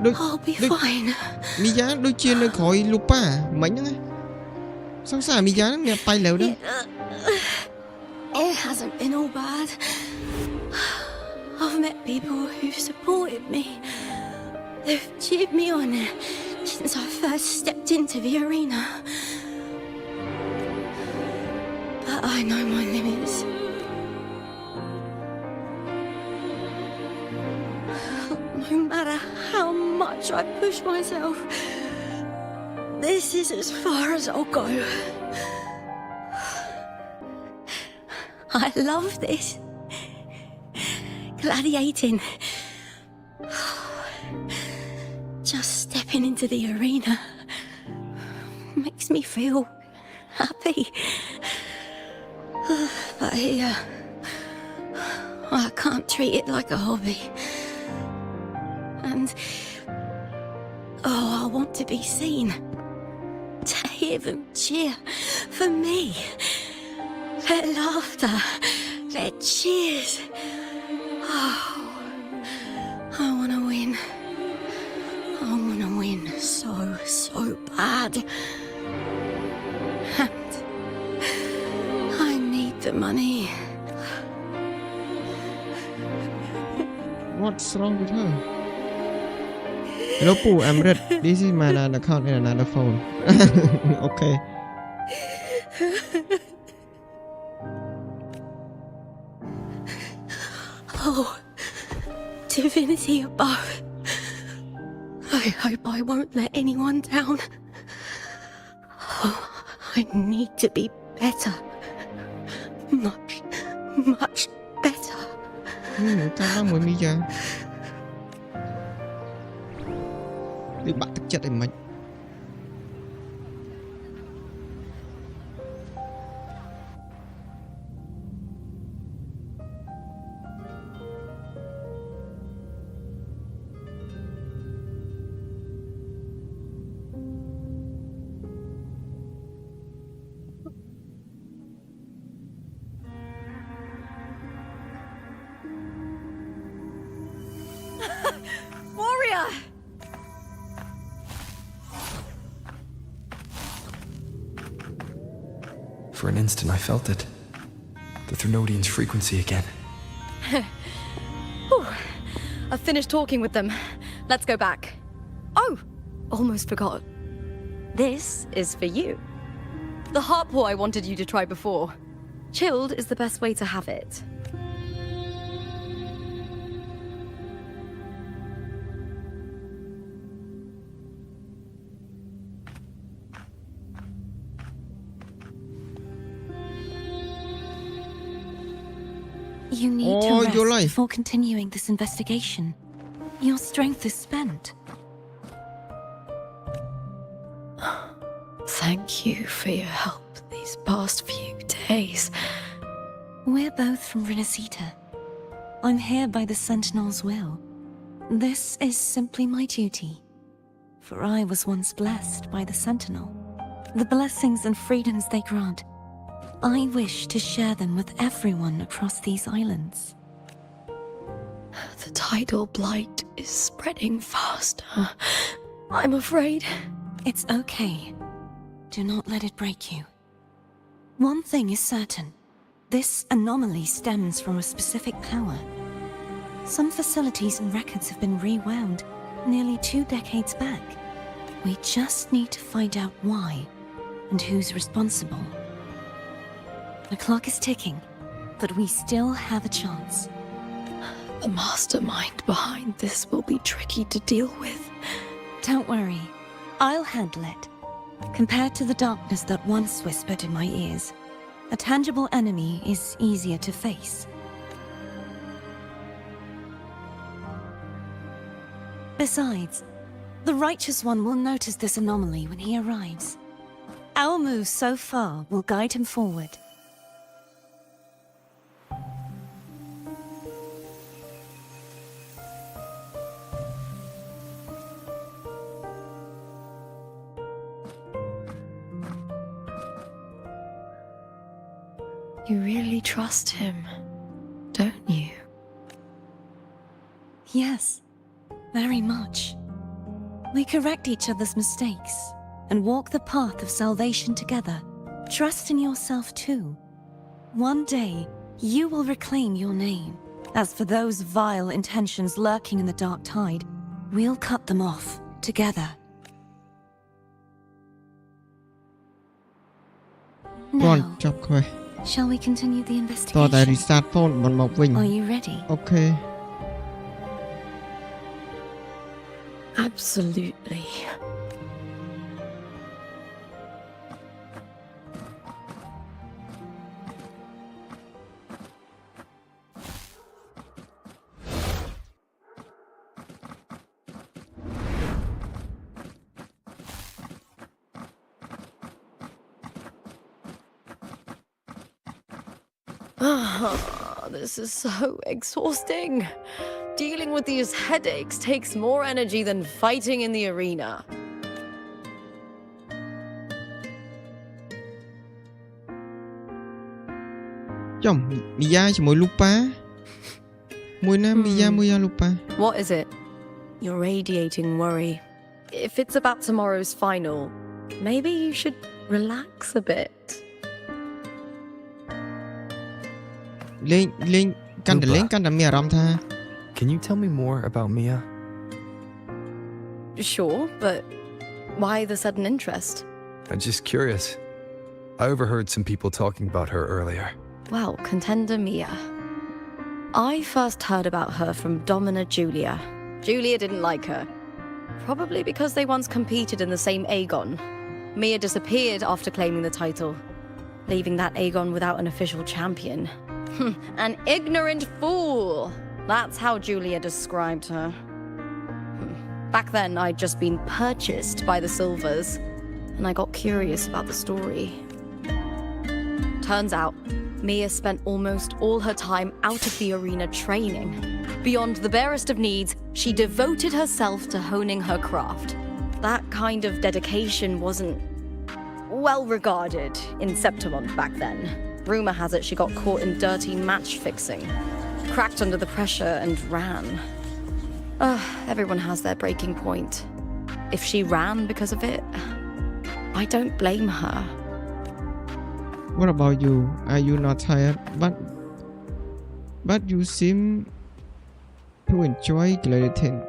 I'll be fine. Mia đôi chia nơi khỏi lupa mấy nâng ấy. Sao sao Mia nâng nè bay lèo đó. It hasn't been all bad. I've met people who've supported me. They've cheered me on since I first stepped into the arena. But I know my limits. No matter how much I push myself, this is as far as I'll go. I love this. Gladiating. Just stepping into the arena makes me feel happy. But here, I can't treat it like a hobby. And, I want to be seen. To hear them cheer for me. Their laughter, their cheers. Oh, I want to win. I want to win so bad. And I need the money. What's wrong with her? Hello, Pooh, I'm Red. This is my account in another phone. Okay. Oh, divinity above. I hope I won't let anyone down. Oh, I need to be better. Much better. Tao đang muốn Mia. Đi bắt thực chất em mình. Warrior! For an instant, I felt it. The Thrunodian's frequency again. I've finished talking with them. Let's go back. Oh, almost forgot. This is for you. The heart pour I wanted you to try before. Chilled is the best way to have it. You need to rest before continuing this investigation. Your strength is spent. Thank you for your help these past few days. We're both from Renacita. I'm here by the Sentinel's will. This is simply my duty. For I was once blessed by the Sentinel. The blessings and freedoms they grant, I wish to share them with everyone across these islands. The tidal blight is spreading faster. I'm afraid. It's okay. Do not let it break you. One thing is certain. This anomaly stems from a specific power. Some facilities and records have been rewound nearly 2 decades back. We just need to find out why and who's responsible. The clock is ticking, but we still have a chance. The mastermind behind this will be tricky to deal with. Don't worry, I'll handle it. Compared to the darkness that once whispered in my ears, a tangible enemy is easier to face. Besides, the Righteous One will notice this anomaly when he arrives. Our moves so far will guide him forward. You really trust him, don't you? Yes, very much. We correct each other's mistakes and walk the path of salvation together. Trust in yourself too. One day, you will reclaim your name. As for those vile intentions lurking in the dark tide, we'll cut them off together. Now, shall we continue the investigation? Are you ready? Okay. Absolutely. This is so exhausting. Dealing with these headaches takes more energy than fighting in the arena. What is it? You're radiating worry. If it's about tomorrow's final, maybe you should relax a bit. Can you tell me more about Mia? Sure, but why the sudden interest? I'm just curious. I overheard some people talking about her earlier. Well, contender Mia. I first heard about her from Domina Julia. Julia didn't like her. Probably because they once competed in the same Aegon. Mia disappeared after claiming the title, leaving that Aegon without an official champion. An ignorant fool! That's how Julia described her. Back then, I'd just been purchased by the Silvers, and I got curious about the story. Turns out, Mia spent almost all her time out of the arena training. Beyond the barest of needs, she devoted herself to honing her craft. That kind of dedication wasn't well regarded in Septimont back then. Rumor has it she got caught in dirty match fixing, cracked under the pressure and ran. Everyone has their breaking point. If she ran because of it, I don't blame her. What about you? Are you not tired? But you seem to enjoy gladiating.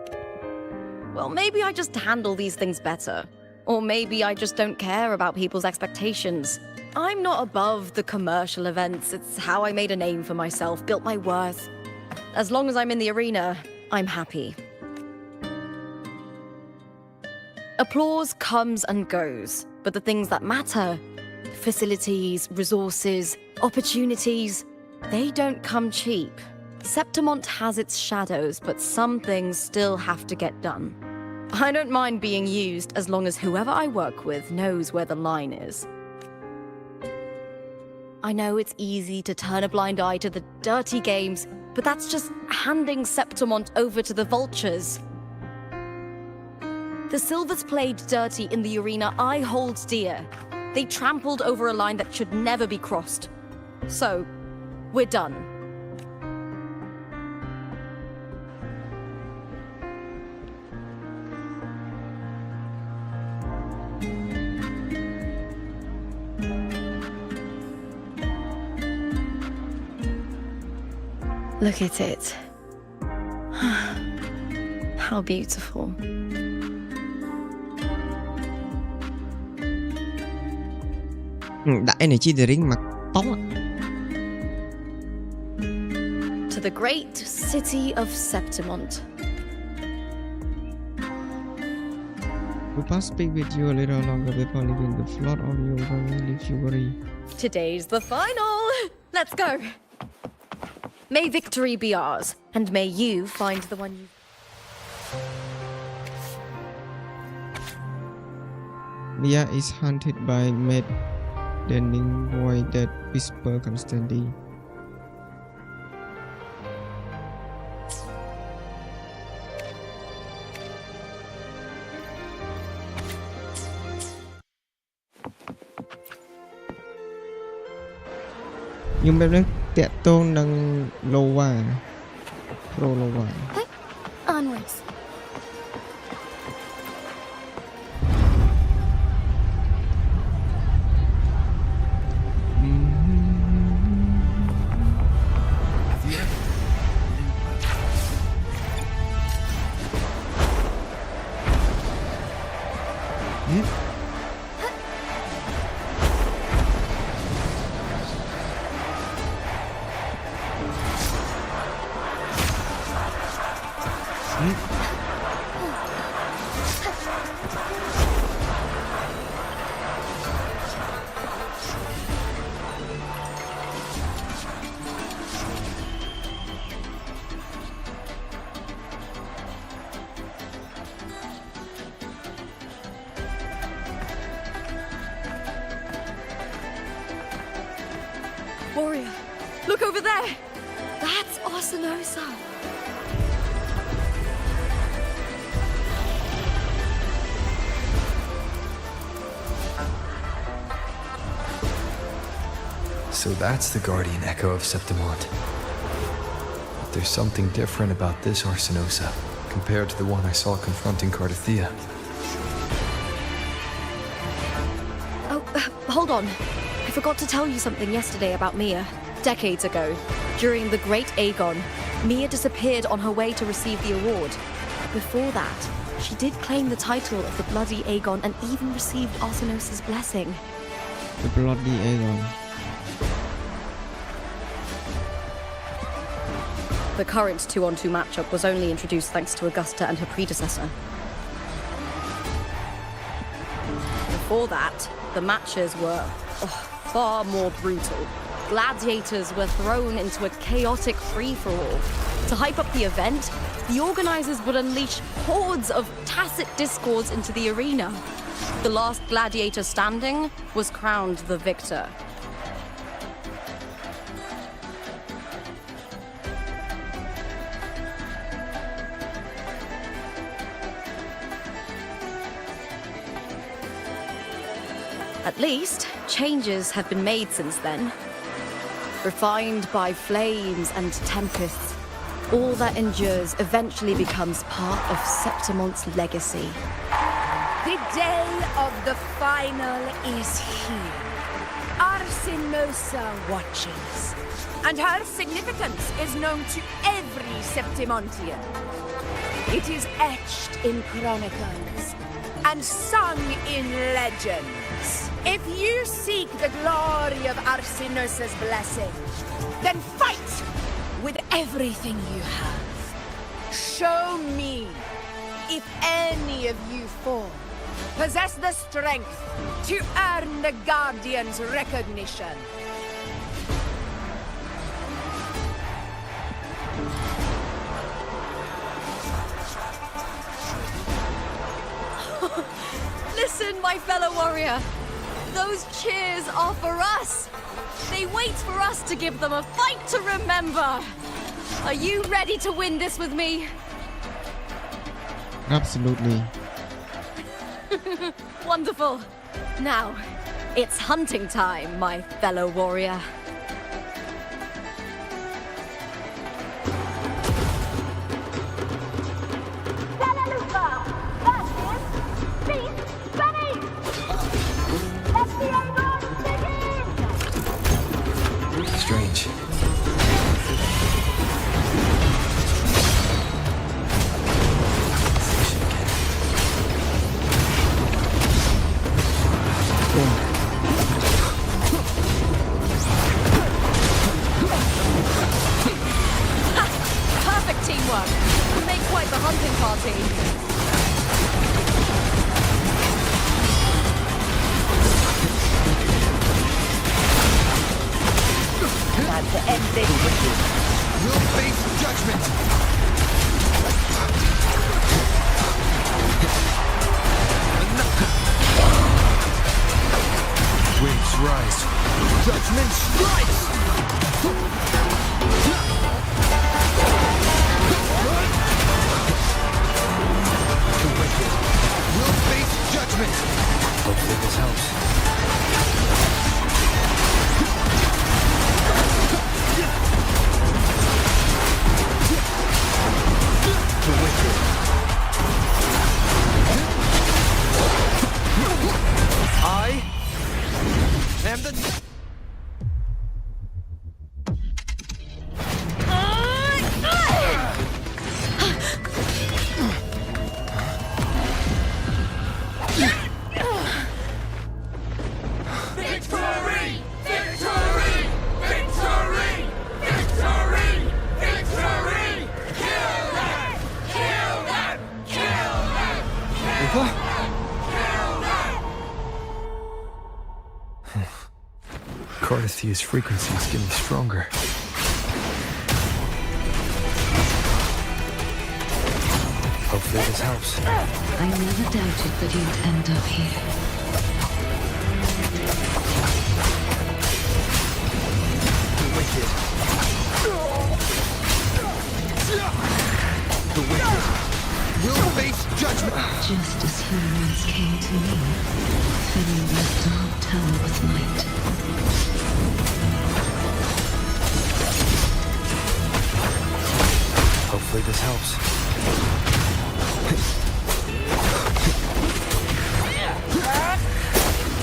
Well, maybe I just handle these things better. Or maybe I just don't care about people's expectations. I'm not above the commercial events. It's how I made a name for myself, built my worth. As long as I'm in the arena, I'm happy. Applause comes and goes, but the things that matter, facilities, resources, opportunities, They don't come cheap. Septimont has its shadows, but some things still have to get done. I don't mind being used as long as whoever I work with knows where the line is. I know it's easy to turn a blind eye to the dirty games, but that's just handing Septimont over to the vultures. The Silvers played dirty in the arena I hold dear. They trampled over a line that should never be crossed. So, we're done. Look at it. How beautiful. Đại này chi drink mặc tóc. To the great city of Septimont. We must speak with you a little longer before leaving the floor, or you will leave you worry. Today's the final. Let's go. May victory be ours, and may you find the one you... Mia is hunted by mad deadening voice that whisper constantly. Nhưng bên đó tẹt tôn đang Lova Pro Lova. Onwards. Warrior, look over there! That's Arsinosa! So that's the guardian echo of Septimont. But there's something different about this Arsinosa compared to the one I saw confronting Cartethyia. Oh, hold on. I forgot to tell you something yesterday about Mia. Decades ago, during the Great Aegon, Mia disappeared on her way to receive the award. Before that, she did claim the title of the Bloody Aegon and even received Arsinosa's blessing. The Bloody Aegon. The current 2-on-2 matchup was only introduced thanks to Augusta and her predecessor. Before that, the matches were far more brutal. Gladiators were thrown into a chaotic free-for-all. To hype up the event, the organizers would unleash hordes of tacit discords into the arena. The last gladiator standing was crowned the victor. At least, changes have been made since then. Refined by flames and tempests, all that endures eventually becomes part of Septimont's legacy. The day of the final is here. Arsinosa watches, and her significance is known to every Septimontian. It is etched in chronicles and sung in legends. If you seek the glory of Arsinosa's blessing, then fight with everything you have. Show me if any of you four possess the strength to earn the Guardian's recognition. Listen, my fellow warrior. Those cheers are for us. They wait for us to give them a fight to remember. Are you ready to win this with me? Absolutely. Wonderful. Now, it's hunting time, my fellow warrior. Strange. Perfect teamwork. We make quite the hunting party. Time to end this. You'll face judgment. Waves rise. Judgment strikes. The wicked will face judgment. Hopefully this helps. The wicked. I am the... Victory! Victory! Victory! Victory! Victory! Kill them! Kill them! Kill them! What? Cartethia's frequency is getting stronger. Hopefully this helps. I never doubted that you'd end up here. The wicked. The wicked will face judgment. Just as he once came to me, filling that dark tower with light. Hopefully this helps.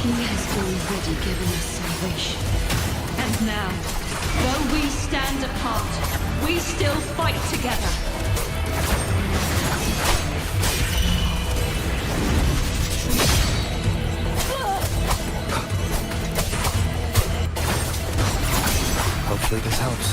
He has already given us salvation. And now, though we stand apart, we still fight together. Hopefully this helps.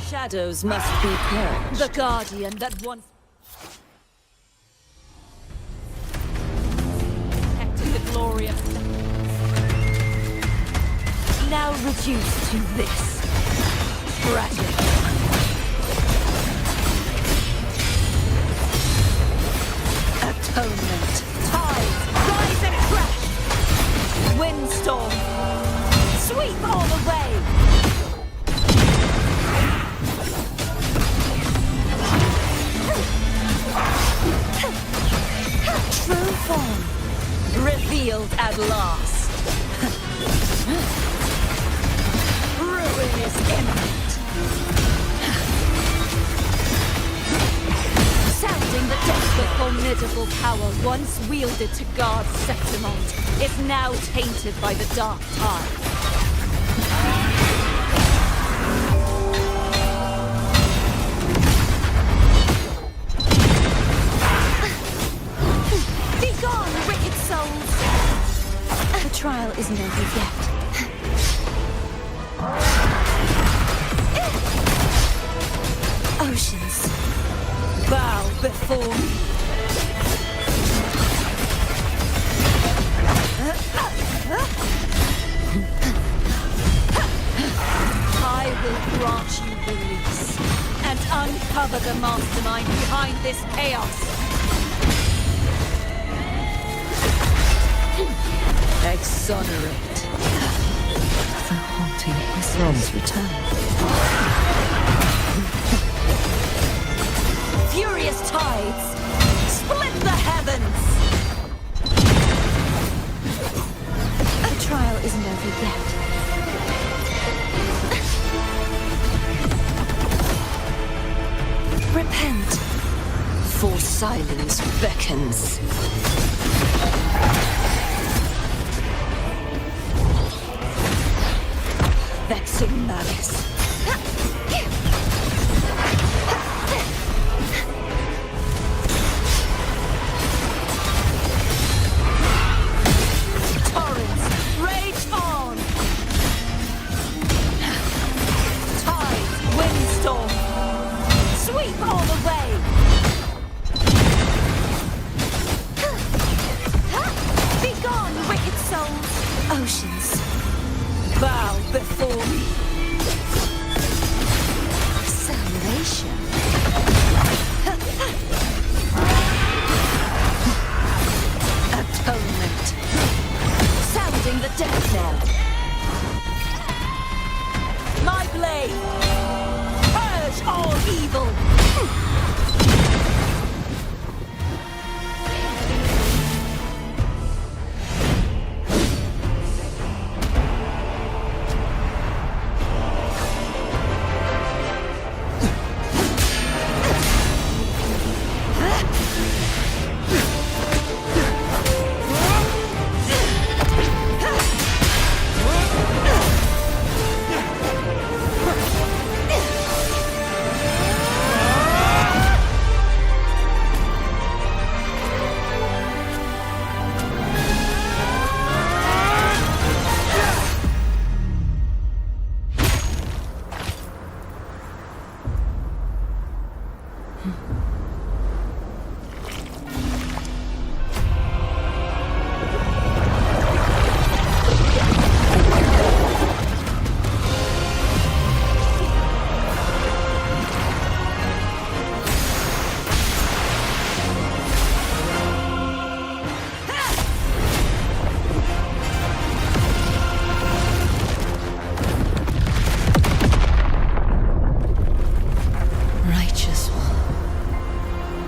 Shadows must be purged. The guardian that once protected the glory of now reduced to this. Tragic. Atonement. Tide. Rise and crash. Windstorm. Sweep all away. True form revealed at last. formidable power once wielded to guard Septimont is now tainted by the dark tide. Be gone, wicked souls! The trial isn't over yet. Oceans, bow before me. I will grant you release and uncover the mastermind behind this chaos. Exonerate. The haunting whispers return. Furious tides, split the heavens! The trial isn't over yet. Repent, for silence beckons. Vexing malice. Torrents, rage on! Tide, windstorm, sweep all the way! be gone, wicked souls! Oceans, bow before me. Salvation. Atonement. Sounding the death knell. My blade. Purge all evil.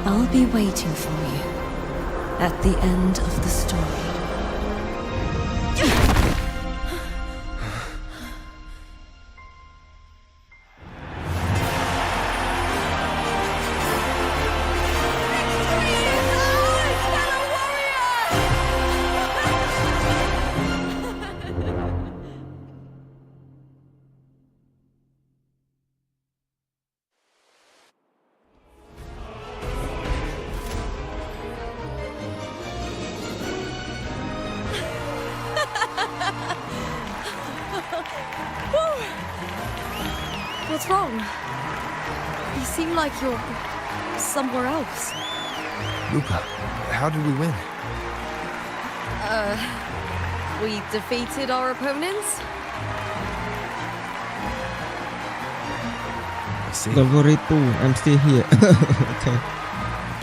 I'll be waiting for you at the end of the story. What's wrong? You seem like you're somewhere else. Lupa, how did we win? We defeated our opponents? I see. Don't worry, Pooh. I'm still here. Okay.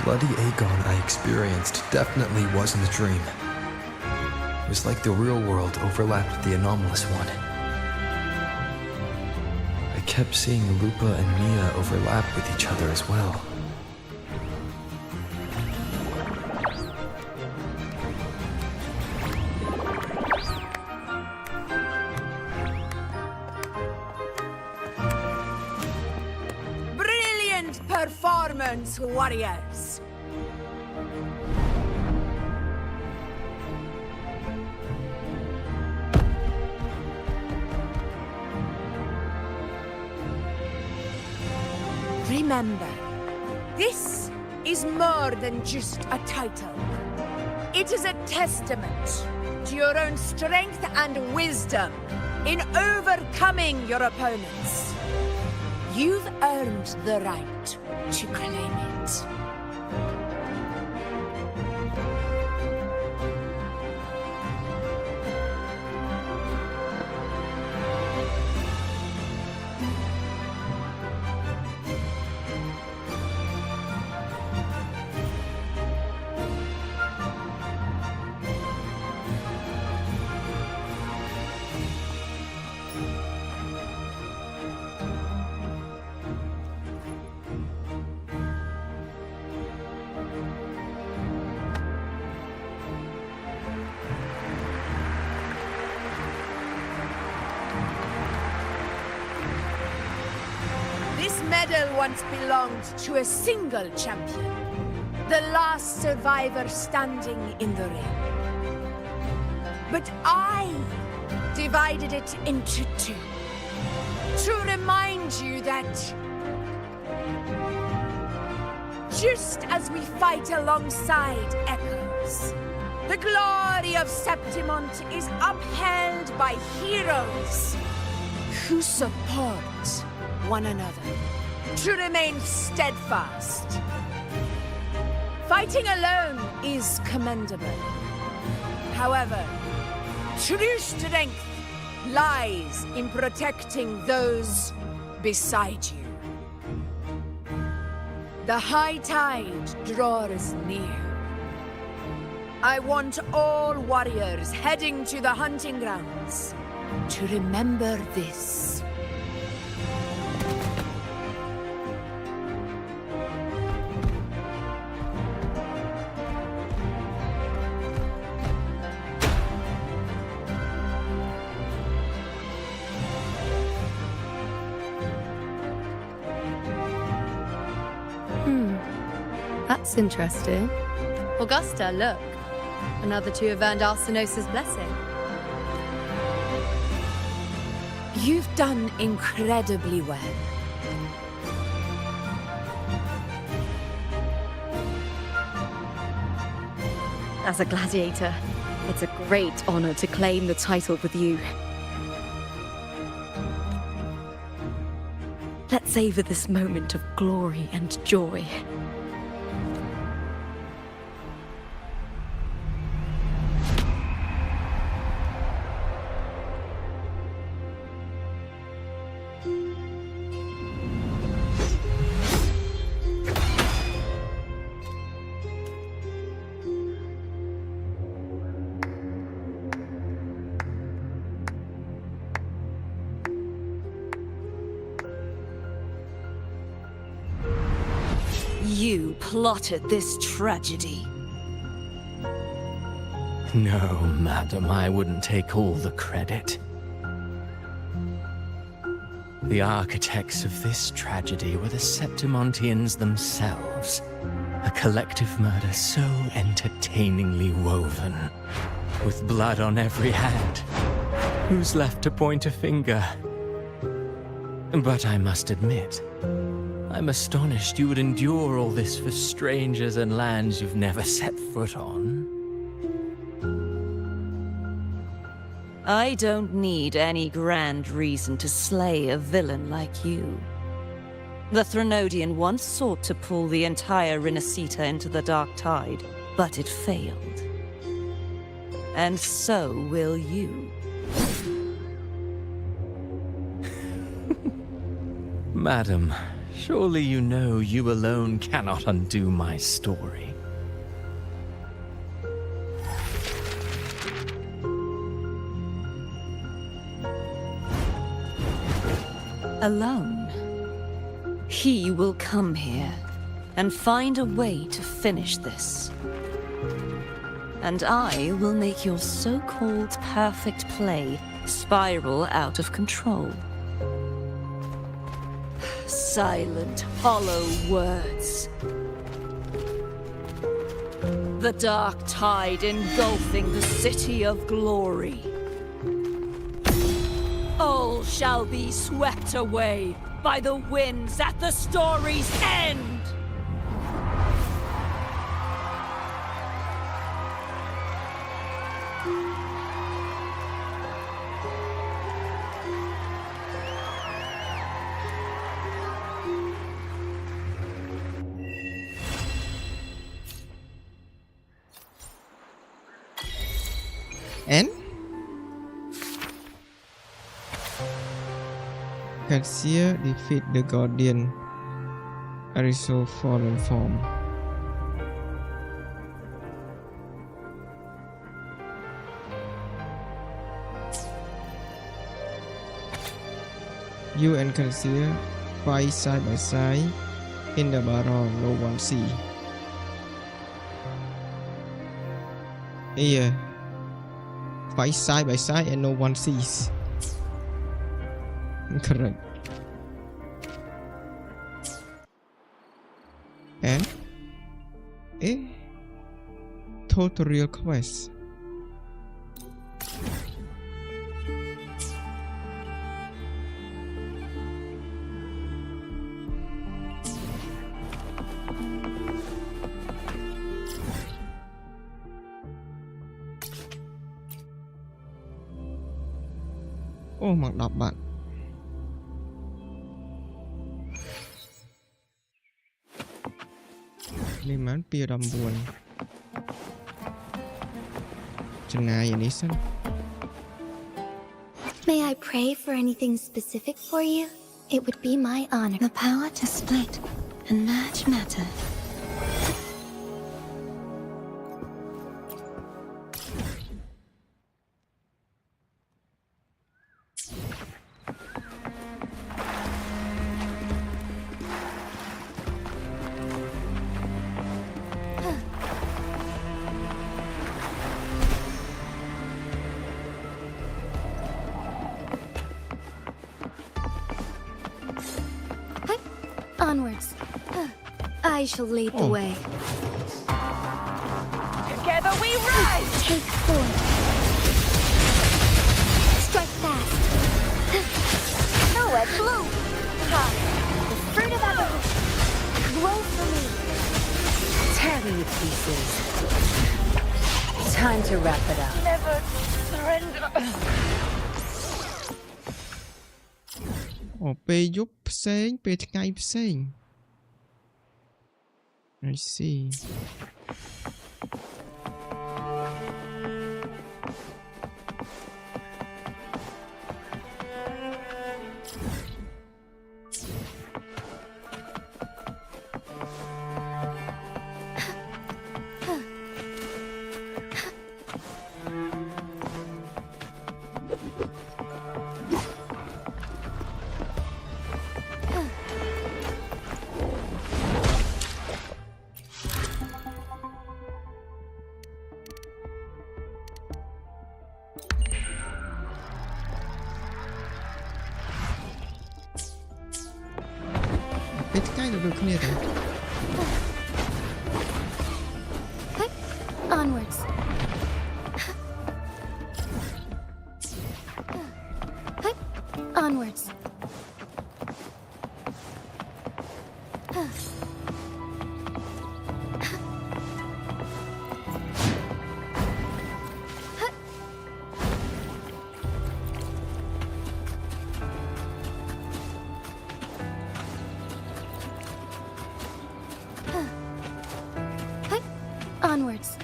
Bloody Aegon I experienced definitely wasn't a dream. It was like the real world overlapped with the anomalous one. I kept seeing Lupa and Mia overlap with each other as well. Brilliant performance, warriors! remember, this is more than just a title. It is a testament to your own strength and wisdom in overcoming your opponents. You've earned the right to claim it. This medal once belonged to a single champion, the last survivor standing in the ring. But I divided it into two, to remind you that just as we fight alongside echoes, the glory of Septimont is upheld by heroes who support one another, to remain steadfast. Fighting alone is commendable. However, true strength lies in protecting those beside you. The high tide draws near. I want all warriors heading to the hunting grounds to remember this. That's interesting. Augusta, look. Another two have earned Arsinosa's blessing. You've done incredibly well. As a gladiator, it's a great honor to claim the title with you. Let's savor this moment of glory and joy. You plotted this tragedy. No, madam, I wouldn't take all the credit. The architects of this tragedy were the Septimontians themselves. A collective murder so entertainingly woven, with blood on every hand. Who's left to point a finger? But I must admit, I'm astonished you would endure all this for strangers and lands you've never set foot on. I don't need any grand reason to slay a villain like you. The Threnodian once sought to pull the entire Rinascita into the Dark Tide, but it failed. And so will you. Madam, surely you know you alone cannot undo my story. Alone? He will come here and find a way to finish this. And I will make your so-called perfect play spiral out of control. Silent, hollow words. The dark tide engulfing the city of glory. All shall be swept away by the winds at the story's end! And Cartethyia defeat the Guardian Ariso fallen form. You and Cartethyia fight side by side in the battle no one see. Yeah. Fight side by side and no one sees. Correct. And tutorial quest. Oh, mặc đọc bạn. Lên mán pia đầm buồn. Chừng nào vậy ní sân? May I pray for anything specific for you? It would be my honor. The power to split and merge matter. Onwards. I shall lead the way. Together we rise! Take form. Strike fast. Nowhere bloom! Come, the fruit of evolution. Grow for me. Tear me to pieces. Time to wrap it up. Never surrender. ពេលយប់ផ្សេងពេលថ្ងៃផ្សេង I see. It's kind of a clear though. Onwards. Onwards. Onwards.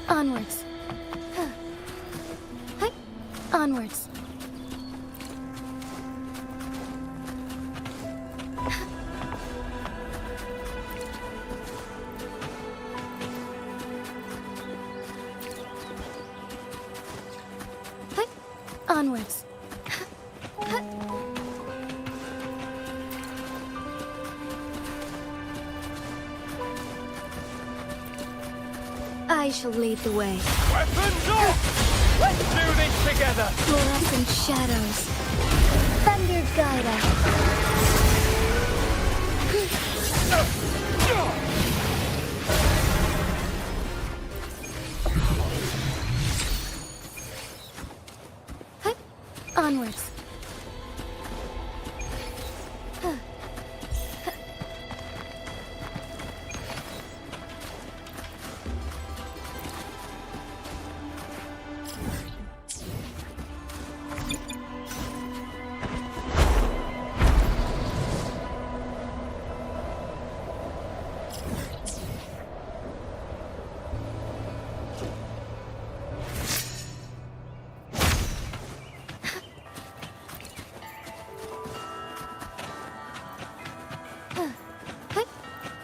Onwards. Onwards. Onwards. I shall lead the way. Weapons off! Let's do this together! Fluorescent shadows. Thunder guide us. Onwards.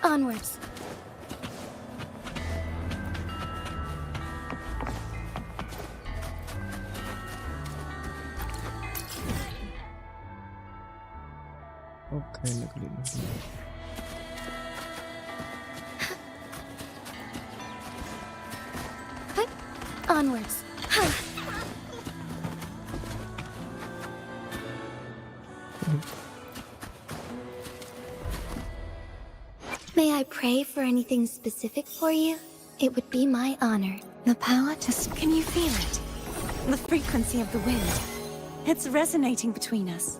Onwards. Okay, look at it. Onwards. May I pray for anything specific for you? It would be my honor. The power to... Can you feel it? The frequency of the wind. It's resonating between us.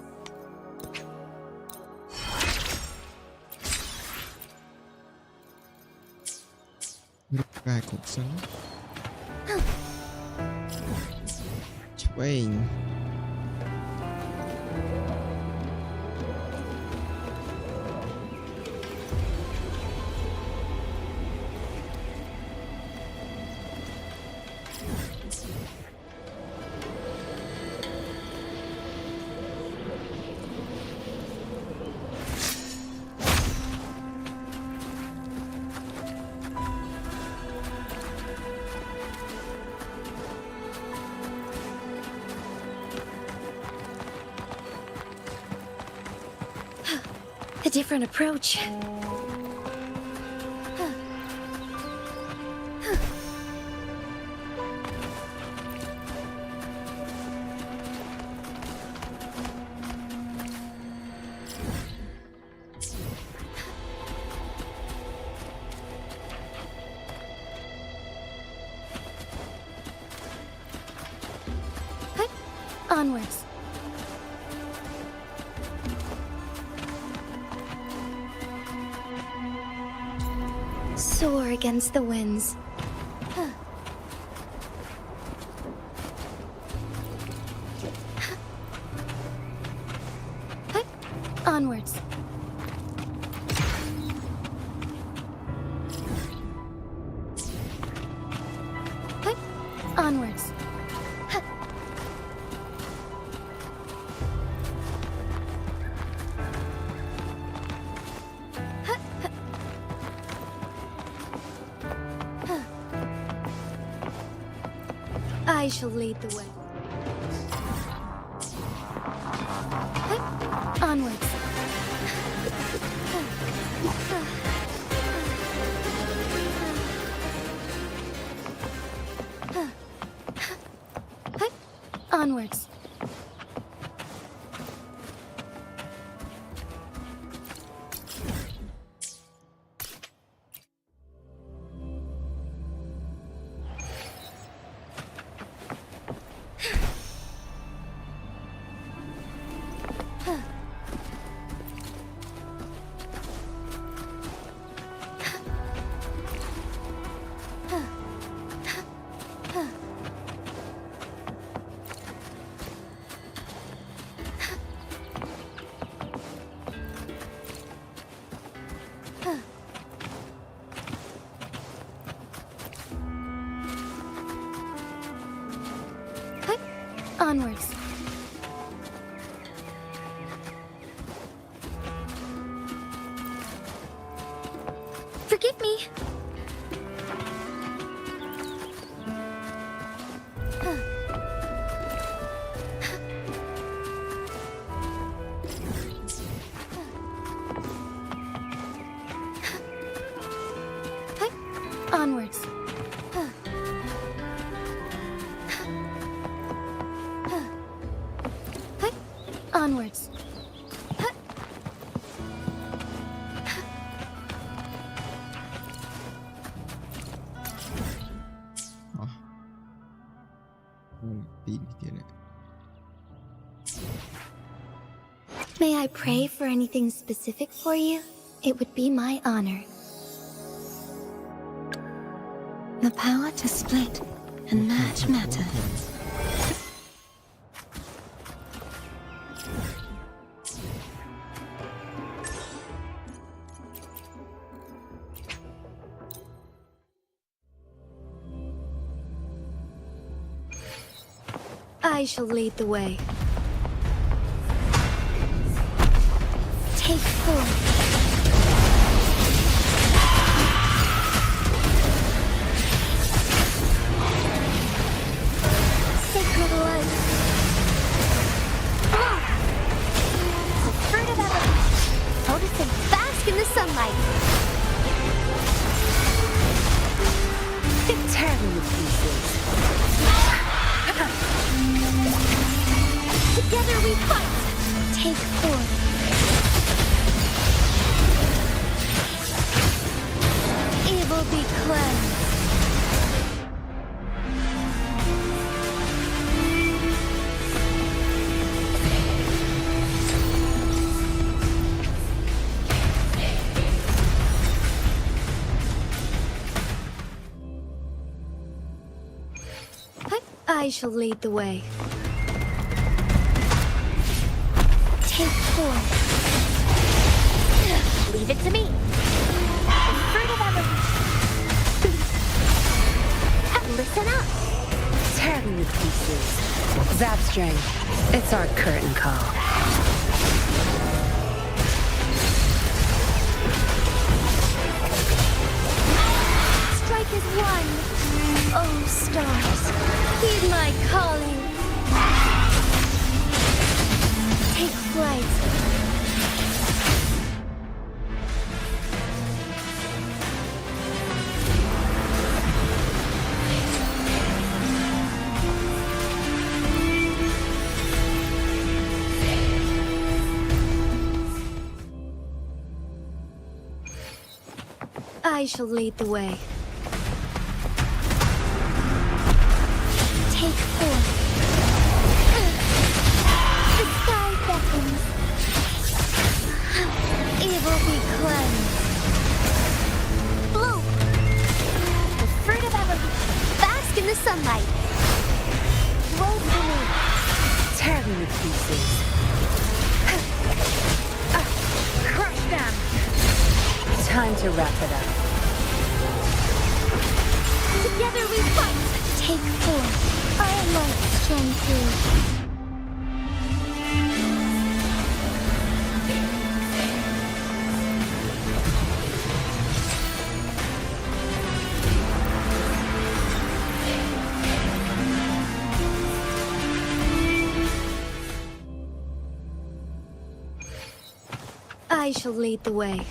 Gai cuộc sống. Train. A different approach. Onwards. Soar against the winds. Onwards. Onwards. I shall lead the way. Onwards. Onwards. Onwards. Forgive me. Onwards. Onwards. May I pray for anything specific for you? It would be my honor. The power to split and merge matter. I shall lead the way. Take form. Sacred light. Bloom. The fruit of evolution. Notice and bask in the sunlight. Tear me to pieces. Together we fight. Take form. Evil be cleansed. I shall lead the way. Take form. Leave it to me. The fruit of evolution. Listen up. Tear me to pieces. Zapstring, it's our curtain call. Strike as one. Oh, stars, heed my calling. Take flight. I shall lead the way. Take form. The sky beckons. Evil be cleansed. Bloom. The fruit of evolution. Bask in the sunlight. Grow for me. Tear me to pieces. Crush them. Time to wrap it up. Together we fight. Take form. I like strength too. I shall lead the way.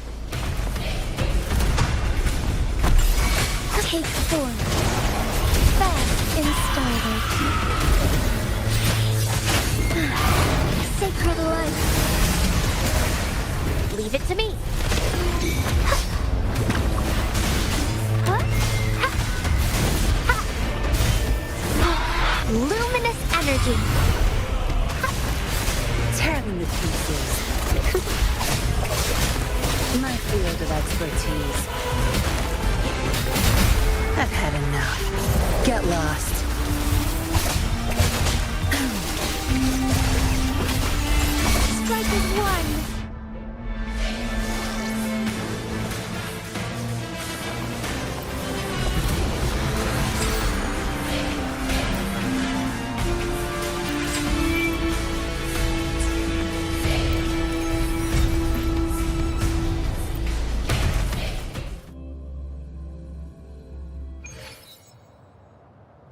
Take form. Fast in starlight. Sacred light. Leave it to me. Luminous energy. Tear them to pieces. My field of expertise. I've had enough. Get lost. Strike as one.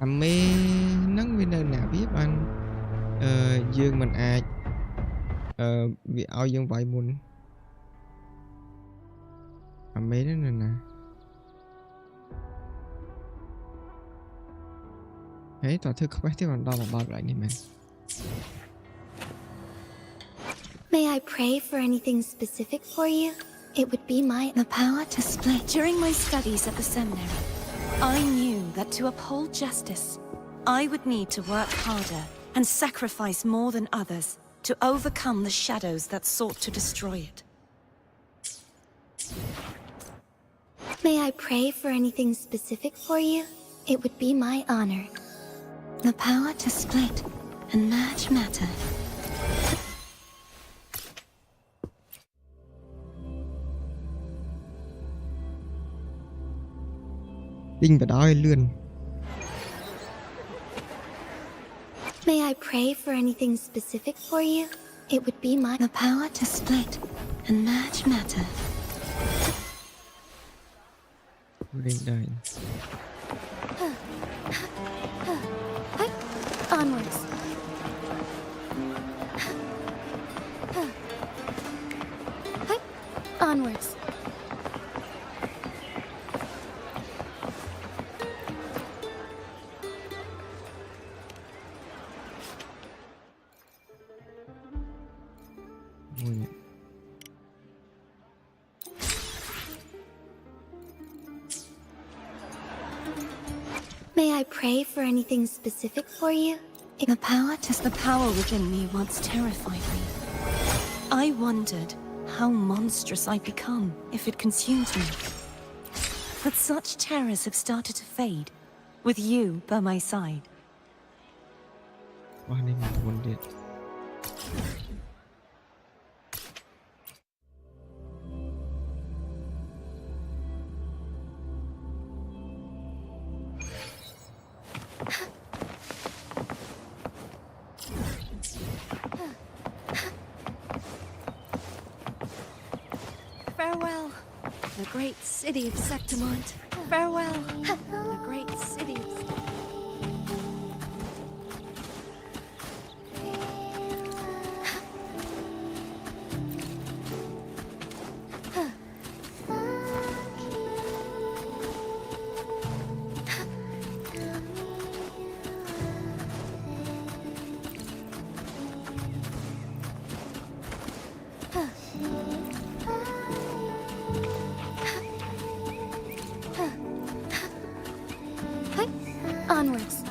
Mê nắng bên nơi nào biết anh dương mình ai vì ao dương vậy muốn mê đó nè thế tòa thư không phải thế còn đo là bao lại này mà. May I pray for anything specific for you? It would be the power to split. During my studies at the seminary, I knew that to uphold justice, I would need to work harder and sacrifice more than others. to overcome the shadows that sought to destroy it. May I pray for anything specific for you? It would be my honor. The power to split and merge matter. Tinh vào đó hay lươn. May I pray for anything specific for you? It would be my... The power to split and merge matter. Lên đây. Onwards. Onwards. May I pray for anything specific for you? The power within me once terrified me. I wondered how monstrous I'd become if it consumed me. But such terrors have started to fade, with you by my side. Wah, ini teman dia. Farewell, the great city of Septimont. Farewell, the great city of Onwards.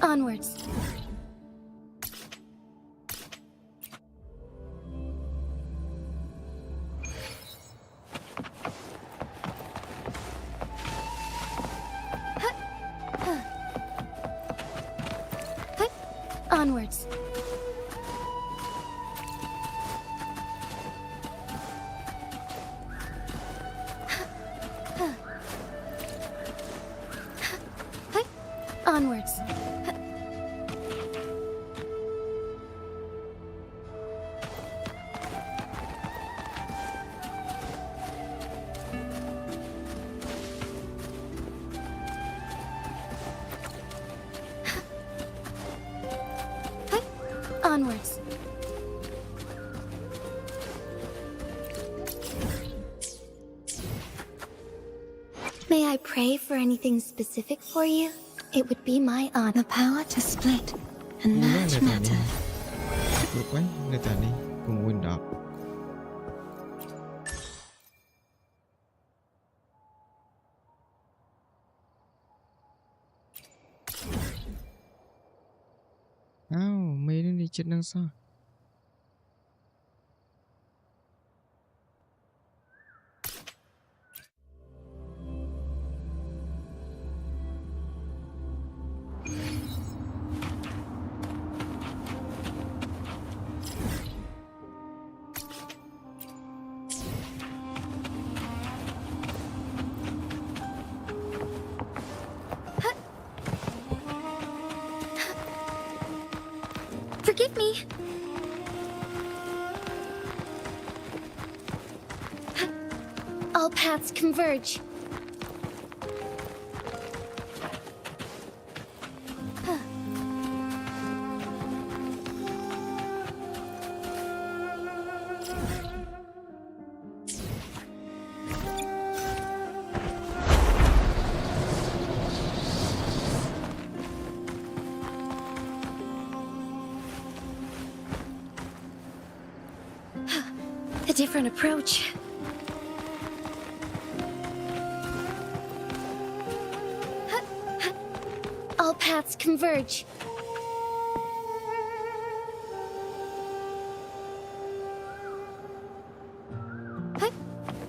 Onwards. Onwards. Onwards. Onwards. May I pray for anything specific for you? It would be my honor. The power to split and merge matter. Được quá, người ta đi cùng Win đọc. Mấy đứa đi chết đằng sau. Forgive me. All paths converge. A different approach. All paths converge.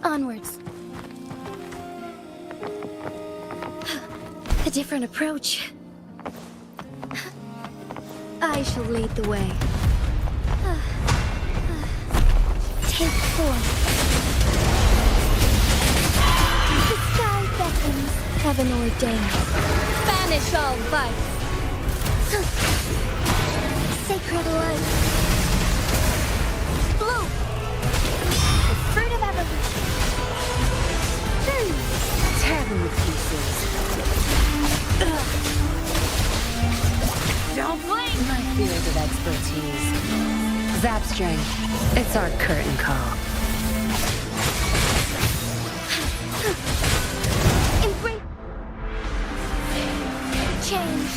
Onwards. A different approach. I shall lead the way. Take form. The sky beckons, heaven ordains. Banish all vice. Sacred light. Bloom. The fruit of evolution. Tear them to pieces. Don't blame my field of expertise. Zap strength. It's our curtain call. Embrace change.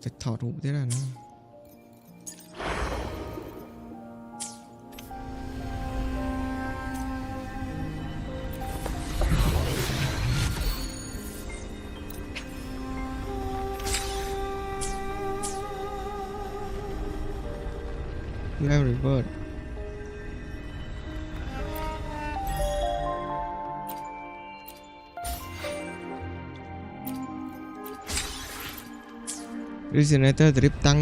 จะถอดรูปได้แล้วนะแล้วรีเวิร์สResonator ទ្រីបតាំង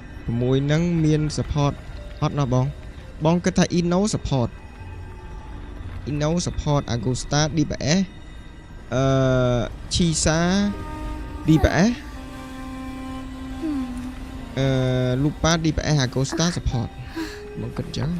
6នឹងមាន support អត់ណាបងគិតថា Inno support Agosta DPS Chisa DPS Lupa DPS Agosta support បងគិតចឹង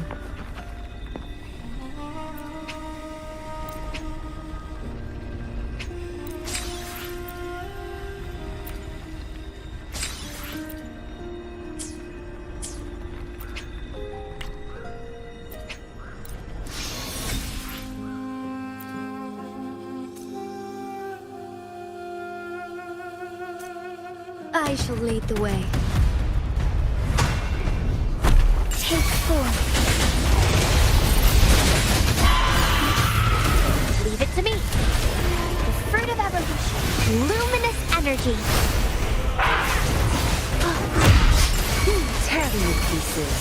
I shall lead the way. Take form. Leave it to me. The fruit of evolution. Luminous energy. Tear them to pieces.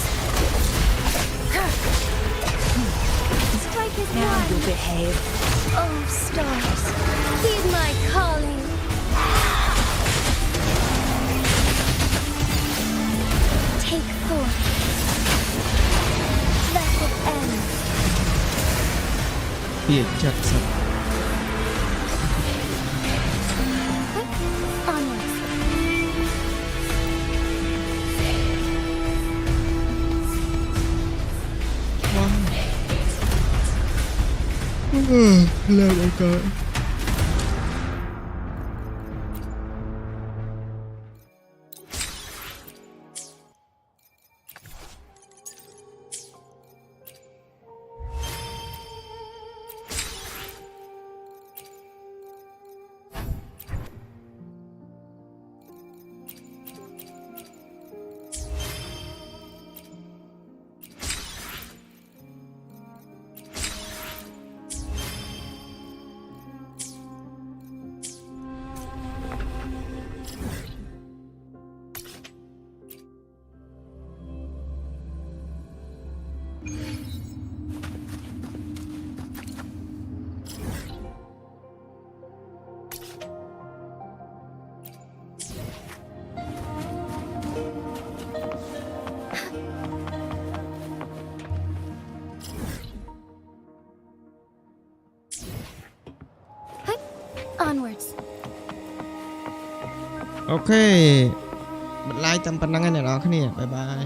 Strike is now one. you'll behave. Oh, stars, heed my calling. Take form. Let it end. เปลี่ยนจากสัตว์ Onwards. แล้วไอ้ก็Onwards. អូខេបន្លាយតាមប៉ុណ្ណឹងឯអ្នកនរគ្នាបាយបាយ